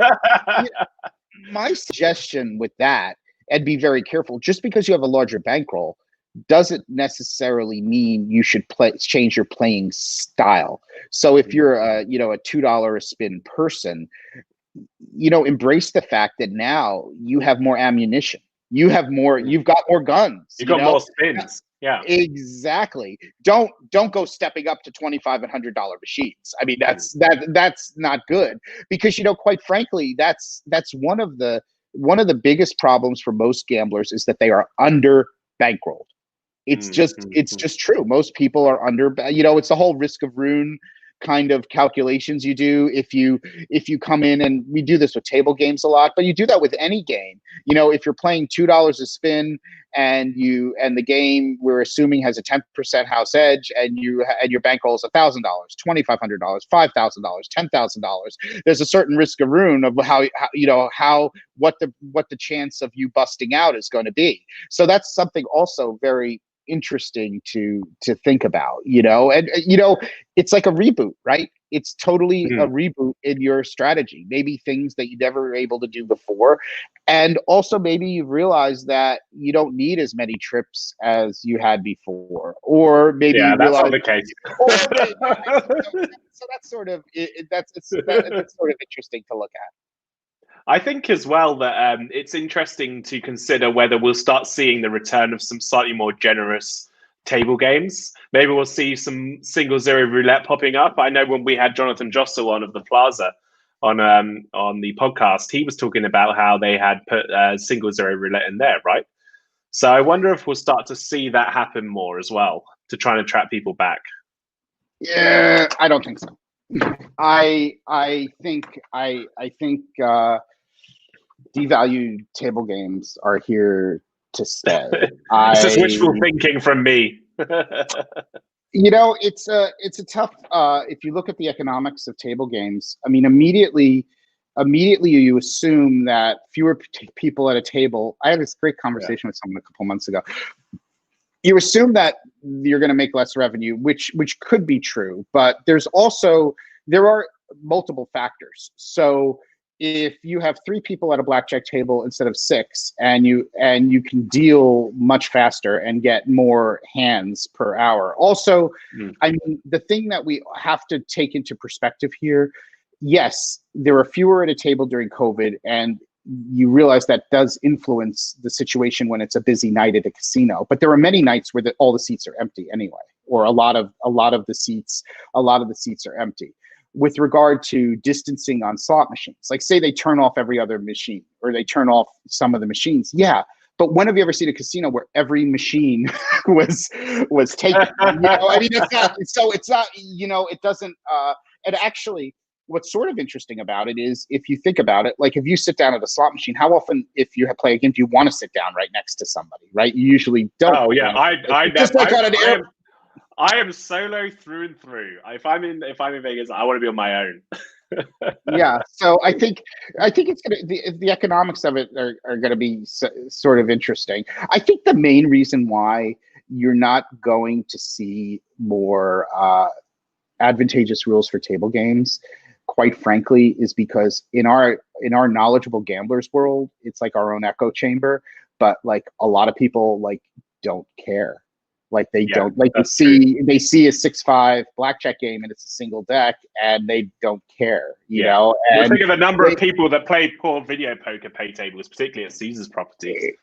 my suggestion with that, and be very careful, just because you have a larger bankroll doesn't necessarily mean you should change your playing style. So if you're a $2 a spin person, embrace the fact that now you have more ammunition. You've got more guns. You've got more spins. Yeah, exactly. Don't go stepping up to $25 and $100 machines. I mean, that's not good, because quite frankly, that's one of the biggest problems for most gamblers is that they are under bankrolled. It's just true. Most people are under. It's the whole risk of ruin kind of calculations you do if you come in, and we do this with table games a lot, but you do that with any game. If you're playing $2 a spin, and the game, we're assuming, has a 10% house edge, and your bankroll is $1,000, $2,500, $5,000, $10,000. There's a certain risk of ruin of what the chance of you busting out is going to be. So that's something also very interesting to think about, and it's like a reboot, right? It's totally a reboot in your strategy. Maybe things that you never were able to do before, and also maybe you realize that you don't need as many trips as you had before, or maybe that's not the case. So that's sort of that's sort of interesting to look at. I think as well that it's interesting to consider whether we'll start seeing the return of some slightly more generous table games. Maybe we'll see some single zero roulette popping up. I know when we had Jonathan Jostle on of the Plaza on the podcast, he was talking about how they had put single zero roulette in there, right? So I wonder if we'll start to see that happen more as well, to try and attract people back. Yeah, I don't think so. I think devalued table games are here to stay. This is wishful thinking from me. It's a tough. If you look at the economics of table games, I mean, immediately you assume that fewer people at a table. I had this great conversation with someone a couple months ago. You assume that you're going to make less revenue, which could be true, but there are multiple factors. So if you have 3 people at a blackjack table instead of 6, and you can deal much faster and get more hands per hour. Also, I mean, the thing that we have to take into perspective here, yes, there are fewer at a table during COVID, and you realize that does influence the situation when it's a busy night at a casino. But there are many nights where all the seats are empty anyway, or a lot of the seats are empty. With regard to distancing on slot machines, like say they turn off every other machine, or they turn off some of the machines. Yeah. But when have you ever seen a casino where every machine was taken? I mean, it's not, it doesn't, and actually, what's sort of interesting about it is, if you think about it, like if you sit down at a slot machine, how often, if you play a game, do you want to sit down right next to somebody, right? You usually don't. Oh yeah, I am solo through and through. If I'm in Vegas, I want to be on my own. Yeah, so I think it's gonna the economics of it are going to be sort of interesting. I think the main reason why you're not going to see more advantageous rules for table games, quite frankly, is because in our knowledgeable gamblers world, it's like our own echo chamber. But like a lot of people don't care. Like they don't like they see a 6-5 blackjack game and it's a single deck, and they don't care, you know. And think of the number of people that played poor video poker pay tables, particularly at Caesar's properties.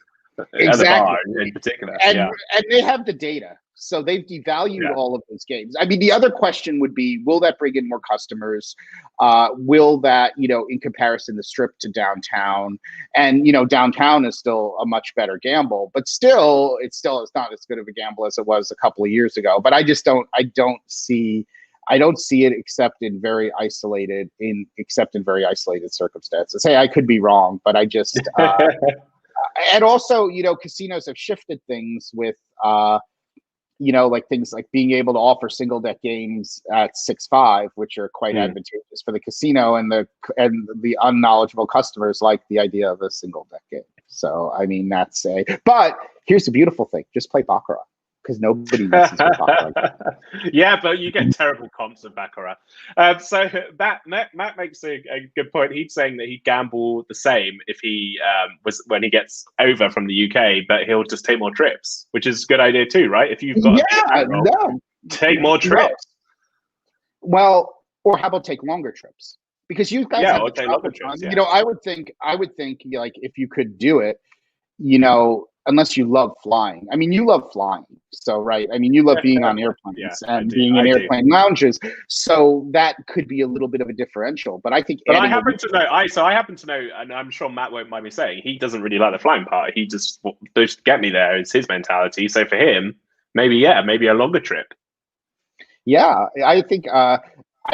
Exactly. At the bar in particular. And they have the data. So they've devalued all of those games. I mean, the other question would be, will that bring in more customers? Will that, in comparison the Strip to downtown, and downtown is still a much better gamble, but still it's not as good of a gamble as it was a couple of years ago. But I don't see it except in very isolated circumstances. Hey, I could be wrong, but I just and also, casinos have shifted things with like things like being able to offer single deck games at 6-5, which are quite advantageous for the casino, and the unknowledgeable customers like the idea of a single deck game. So I mean, but here's the beautiful thing: just play baccarat, because nobody messes with baccarat. Yeah, but you get terrible comps of baccarat. So Matt makes a good point. He's saying that he'd gamble the same if he when he gets over from the UK, but he'll just take more trips, which is a good idea too, right? If you've got take more trips. Well, or how about take longer trips? Because you guys have the travel time. Yeah. I would think like, if you could do it, unless you love flying. I mean, you love flying, so right. I mean, you love being on airplanes and being in airplane lounges. So that could be a little bit of a differential. But I think. But I happen to know, and I'm sure Matt won't mind me saying, he doesn't really like the flying part. He just get me there. It's his mentality. So for him, maybe a longer trip. Yeah, I think. I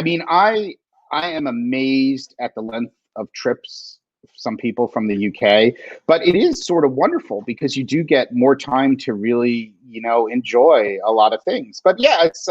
mean, I am amazed at the length of trips some people from the UK, but it is sort of wonderful because you do get more time to really, enjoy a lot of things. But yeah, it's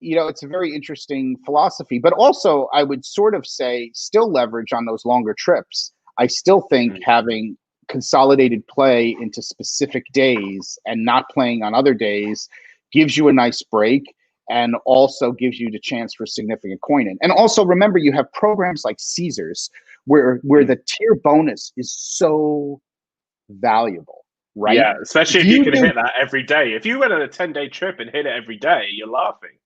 it's a very interesting philosophy. But also, I would sort of say still leverage on those longer trips. I still think having consolidated play into specific days and not playing on other days gives you a nice break, and also gives you the chance for significant coin-in. And also remember, you have programs like Caesars where the tier bonus is so valuable, right? Yeah, especially if you can hit that every day. If you went on a 10-day trip and hit it every day, you're laughing.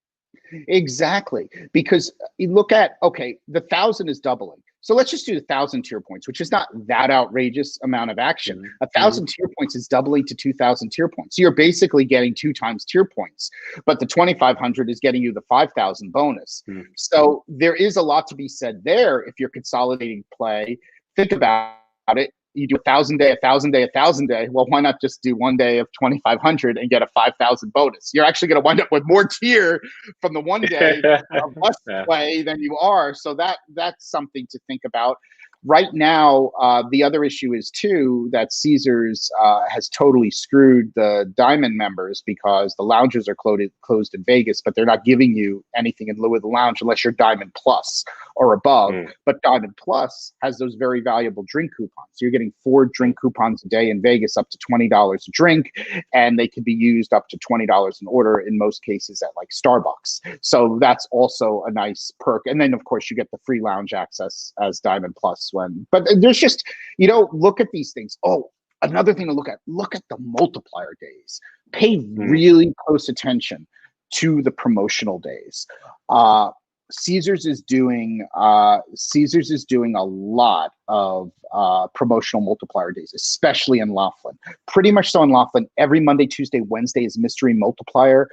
Exactly, because you look at, the 1,000 is doubling. So let's just do 1,000 tier points, which is not that outrageous amount of action. 1,000 tier points is doubling to 2,000 tier points. So you're basically getting 2 times tier points, but the 2,500 is getting you the 5,000 bonus. So there is a lot to be said there. If you're consolidating play, think about it. You do 1,000 day, 1,000 day, 1,000 day. Well, why not just do 1 day of 2,500 and get a 5,000 bonus? You're actually going to wind up with more tier from the 1 day of less play than you are. So that's something to think about. Right now, the other issue is too that Caesars has totally screwed the Diamond members because the lounges are closed in Vegas, but they're not giving you anything in lieu of the lounge unless you're Diamond Plus or above. But Diamond Plus has those very valuable drink coupons. So you're getting 4 drink coupons a day in Vegas, up to $20 a drink, and they can be used up to $20 an order in most cases at like Starbucks. So that's also a nice perk. And then of course you get the free lounge access as Diamond Plus but there's just, look at these things. Oh, another thing to look at the multiplier days. Pay really close attention to the promotional days. Caesars is doing a lot of promotional multiplier days, especially in Laughlin. Pretty much so in Laughlin, every Monday, Tuesday, Wednesday is mystery multiplier,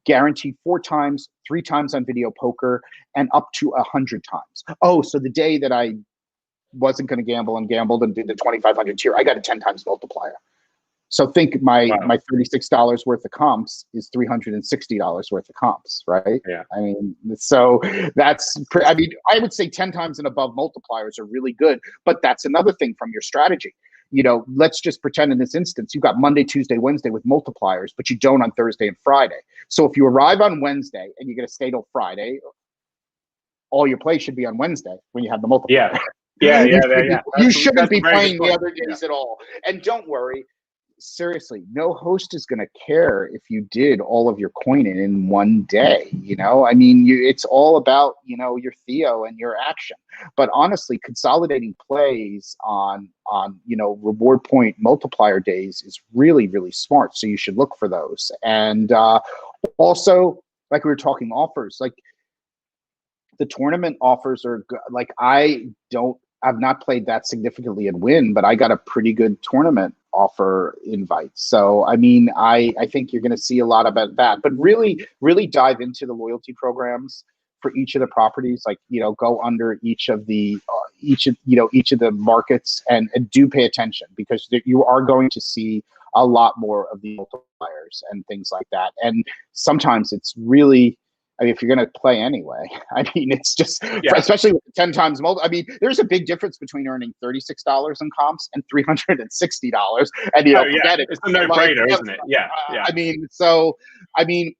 guaranteed 4 times, 3 times on video poker, and up to 100 times. Oh, so the day that I wasn't going to gamble and gambled and did the 2,500 tier, I got a 10 times multiplier. So think my $36 worth of comps is $360 worth of comps, right? Yeah. I mean, so I would say 10 times and above multipliers are really good, but that's another thing from your strategy. Let's just pretend in this instance, you've got Monday, Tuesday, Wednesday with multipliers, but you don't on Thursday and Friday. So if you arrive on Wednesday and you're going to stay till Friday, all your plays should be on Wednesday when you have the multiplier. Yeah. You shouldn't be playing the other days at all. And don't worry, seriously, no host is going to care if you did all of your coining in one day. I mean, it's all about, your Theo and your action. But honestly, consolidating plays on reward point multiplier days is really, really smart. So you should look for those. And also, like we were talking offers, like the tournament offers are like, I've not played that significantly in Win, but I got a pretty good tournament offer invite. So, I mean, I think you're going to see a lot about that, but really, really dive into the loyalty programs for each of the properties, like, go under each of the markets and do pay attention, because you are going to see a lot more of the multipliers and things like that. And sometimes it's really, if you're going to play anyway, it's just, especially with 10 times multi. There's a big difference between earning $36 in comps and $360. And forget it. It's a no-brainer, isn't it? Yeah.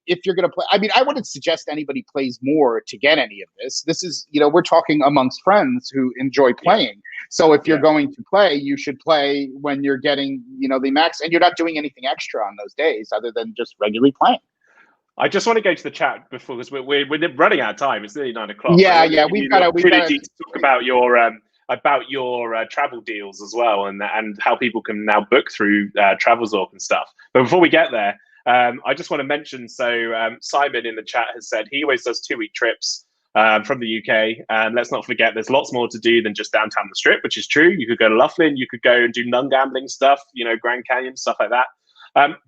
If you're going to play, I wouldn't suggest anybody plays more to get any of this. This is, we're talking amongst friends who enjoy playing. So if you're going to play, you should play when you're getting, the max, and you're not doing anything extra on those days other than just regularly playing. I just want to go to the chat before, because we're running out of time. It's nearly 9 o'clock. We've got to talk about your travel deals as well, and how people can now book through TravelZork and stuff. But before we get there, I just want to mention. So Simon in the chat has said he always does 2-week trips from the UK, and let's not forget there's lots more to do than just downtown the Strip, which is true. You could go to Laughlin, you could go and do non-gambling stuff, Grand Canyon, stuff like that.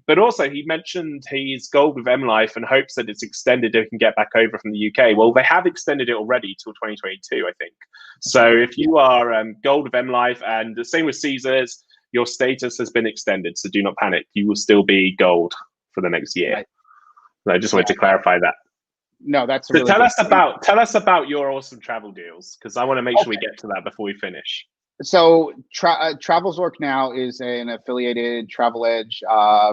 But also, he mentioned he's gold with M Life and hopes that it's extended if he can get back over from the UK. Well, they have extended it already till 2022, I think. So if you are gold with M Life, and the same with Caesars, your status has been extended. So do not panic. You will still be gold for the next year. Right. So I just wanted to clarify that. No, that's so tell us about your awesome travel deals, because I want to make sure we get to that before we finish. So TravelZork now is an affiliated Travel Edge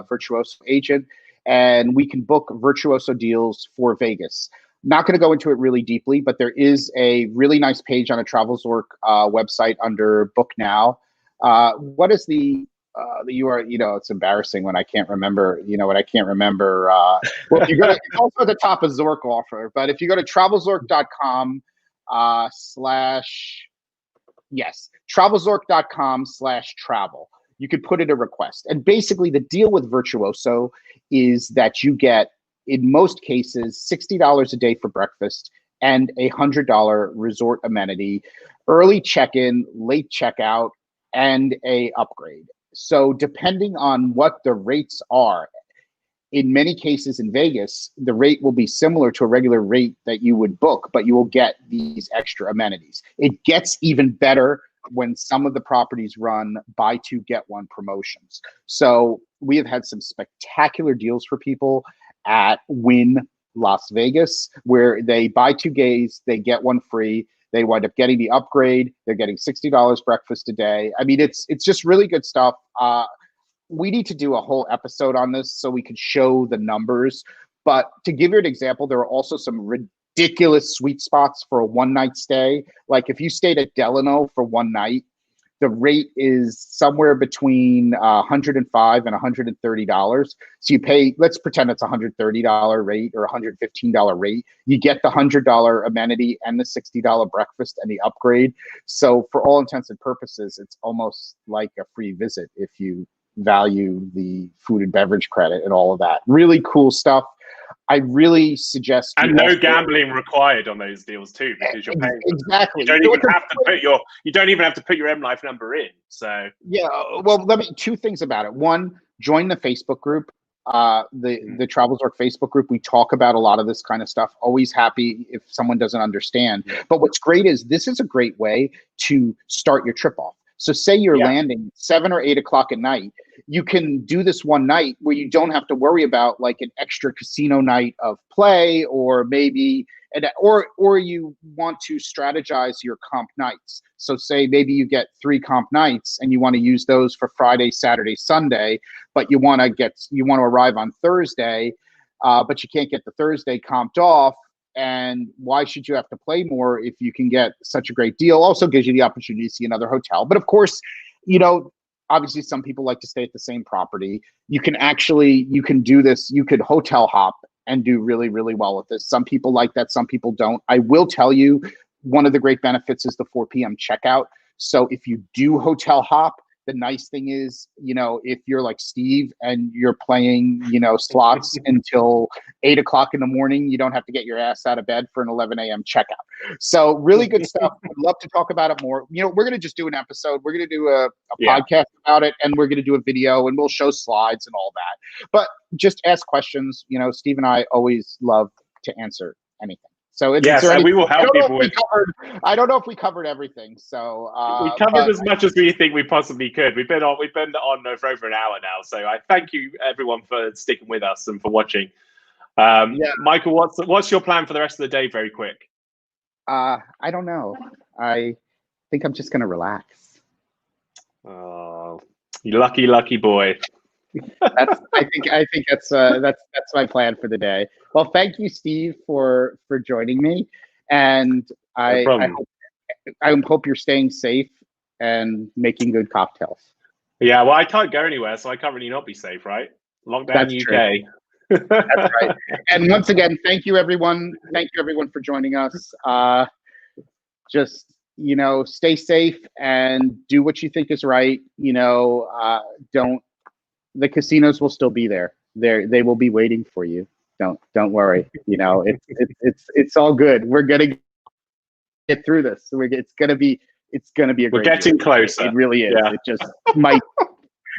Virtuoso agent, and we can book Virtuoso deals for Vegas. Not going to go into it really deeply, but there is a really nice page on a TravelZork website under Book Now. What is the URL? It's embarrassing when I can't remember. Well, if you go to, it's also at the top of ZorkOffer, but if you go to TravelZork.com TravelZork.com/travel. You could put in a request. And basically the deal with Virtuoso is that you get, in most cases, $60 a day for breakfast and a $100 resort amenity, early check-in, late checkout, and a upgrade. So depending on what the rates are, in many cases in Vegas, the rate will be similar to a regular rate that you would book, but you will get these extra amenities. It gets even better when some of the properties run buy two, get one promotions. So we have had some spectacular deals for people at Wynn Las Vegas, where they buy two gays, they get one free. They wind up getting the upgrade. They're getting $60 breakfast a day. I mean, it's just really good stuff. We need to do a whole episode on this so we can show the numbers. But to give you an example, there are also some ridiculous sweet spots for a one-night stay. Like if you stayed at Delano for one night, the rate is somewhere between $105 and $130. So you pay, let's pretend it's a $130 rate or $115 rate. You get the $100 amenity and the $60 breakfast and the upgrade. So for all intents and purposes, it's almost like a free visit if you value the food and beverage credit and all of that. Really cool stuff. I really suggest, and no gambling required on those deals too, because you're paying. Exactly. You don't even have to put your. You don't even have to put your M Life number in. So yeah. Well, two things about it. One, join the Facebook group, the TravelZork Facebook group. We talk about a lot of this kind of stuff. Always happy if someone doesn't understand. But what's great is this is a great way to start your trip off. So say you're landing 7 or 8 o'clock at night, you can do this one night where you don't have to worry about like an extra casino night of play, or maybe, or you want to strategize your comp nights. So say maybe you get 3 comp nights and you want to use those for Friday, Saturday, Sunday, but you want to arrive on Thursday, but you can't get the Thursday comped off. And why should you have to play more if you can get such a great deal? Also gives you the opportunity to see another hotel. But of course, obviously some people like to stay at the same property. You can do this. You could hotel hop and do really, really well with this. Some people like that. Some people don't. I will tell you, one of the great benefits is the 4 p.m. checkout. So if you do hotel hop, the nice thing is, if you're like Steve and you're playing, slots until 8 o'clock in the morning, you don't have to get your ass out of bed for an 11 a.m. checkout. So really good stuff. I'd love to talk about it more. We're going to just do an episode. We're going to do a podcast about it, and we're going to do a video, and we'll show slides and all that. But just ask questions. Steve and I always love to answer anything. So we will help people with. I don't know if we covered everything. So we covered as much as we think we possibly could. We've been on for over an hour now. So I thank you everyone for sticking with us and for watching. Michael, what's your plan for the rest of the day? Very quick. I don't know. I think I'm just gonna relax. Oh, you lucky boy. I think that's my plan for the day. Well, thank you, Steve, for joining me, and I hope you're staying safe and making good cocktails. Yeah, well, I can't go anywhere, so I can't really not be safe, right? Lockdown That's UK. That's right. And once again, thank you, everyone. Thank you, everyone, for joining us. Just stay safe and do what you think is right. Don't. The casinos will still be there. They will be waiting for you. Don't worry. It's all good. We're gonna get through this. It's gonna be a great. We're getting closer. It really is. Yeah. It just might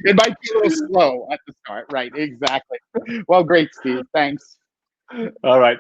be a little slow at the start. Right. Exactly. Well, great, Steve. Thanks. All right.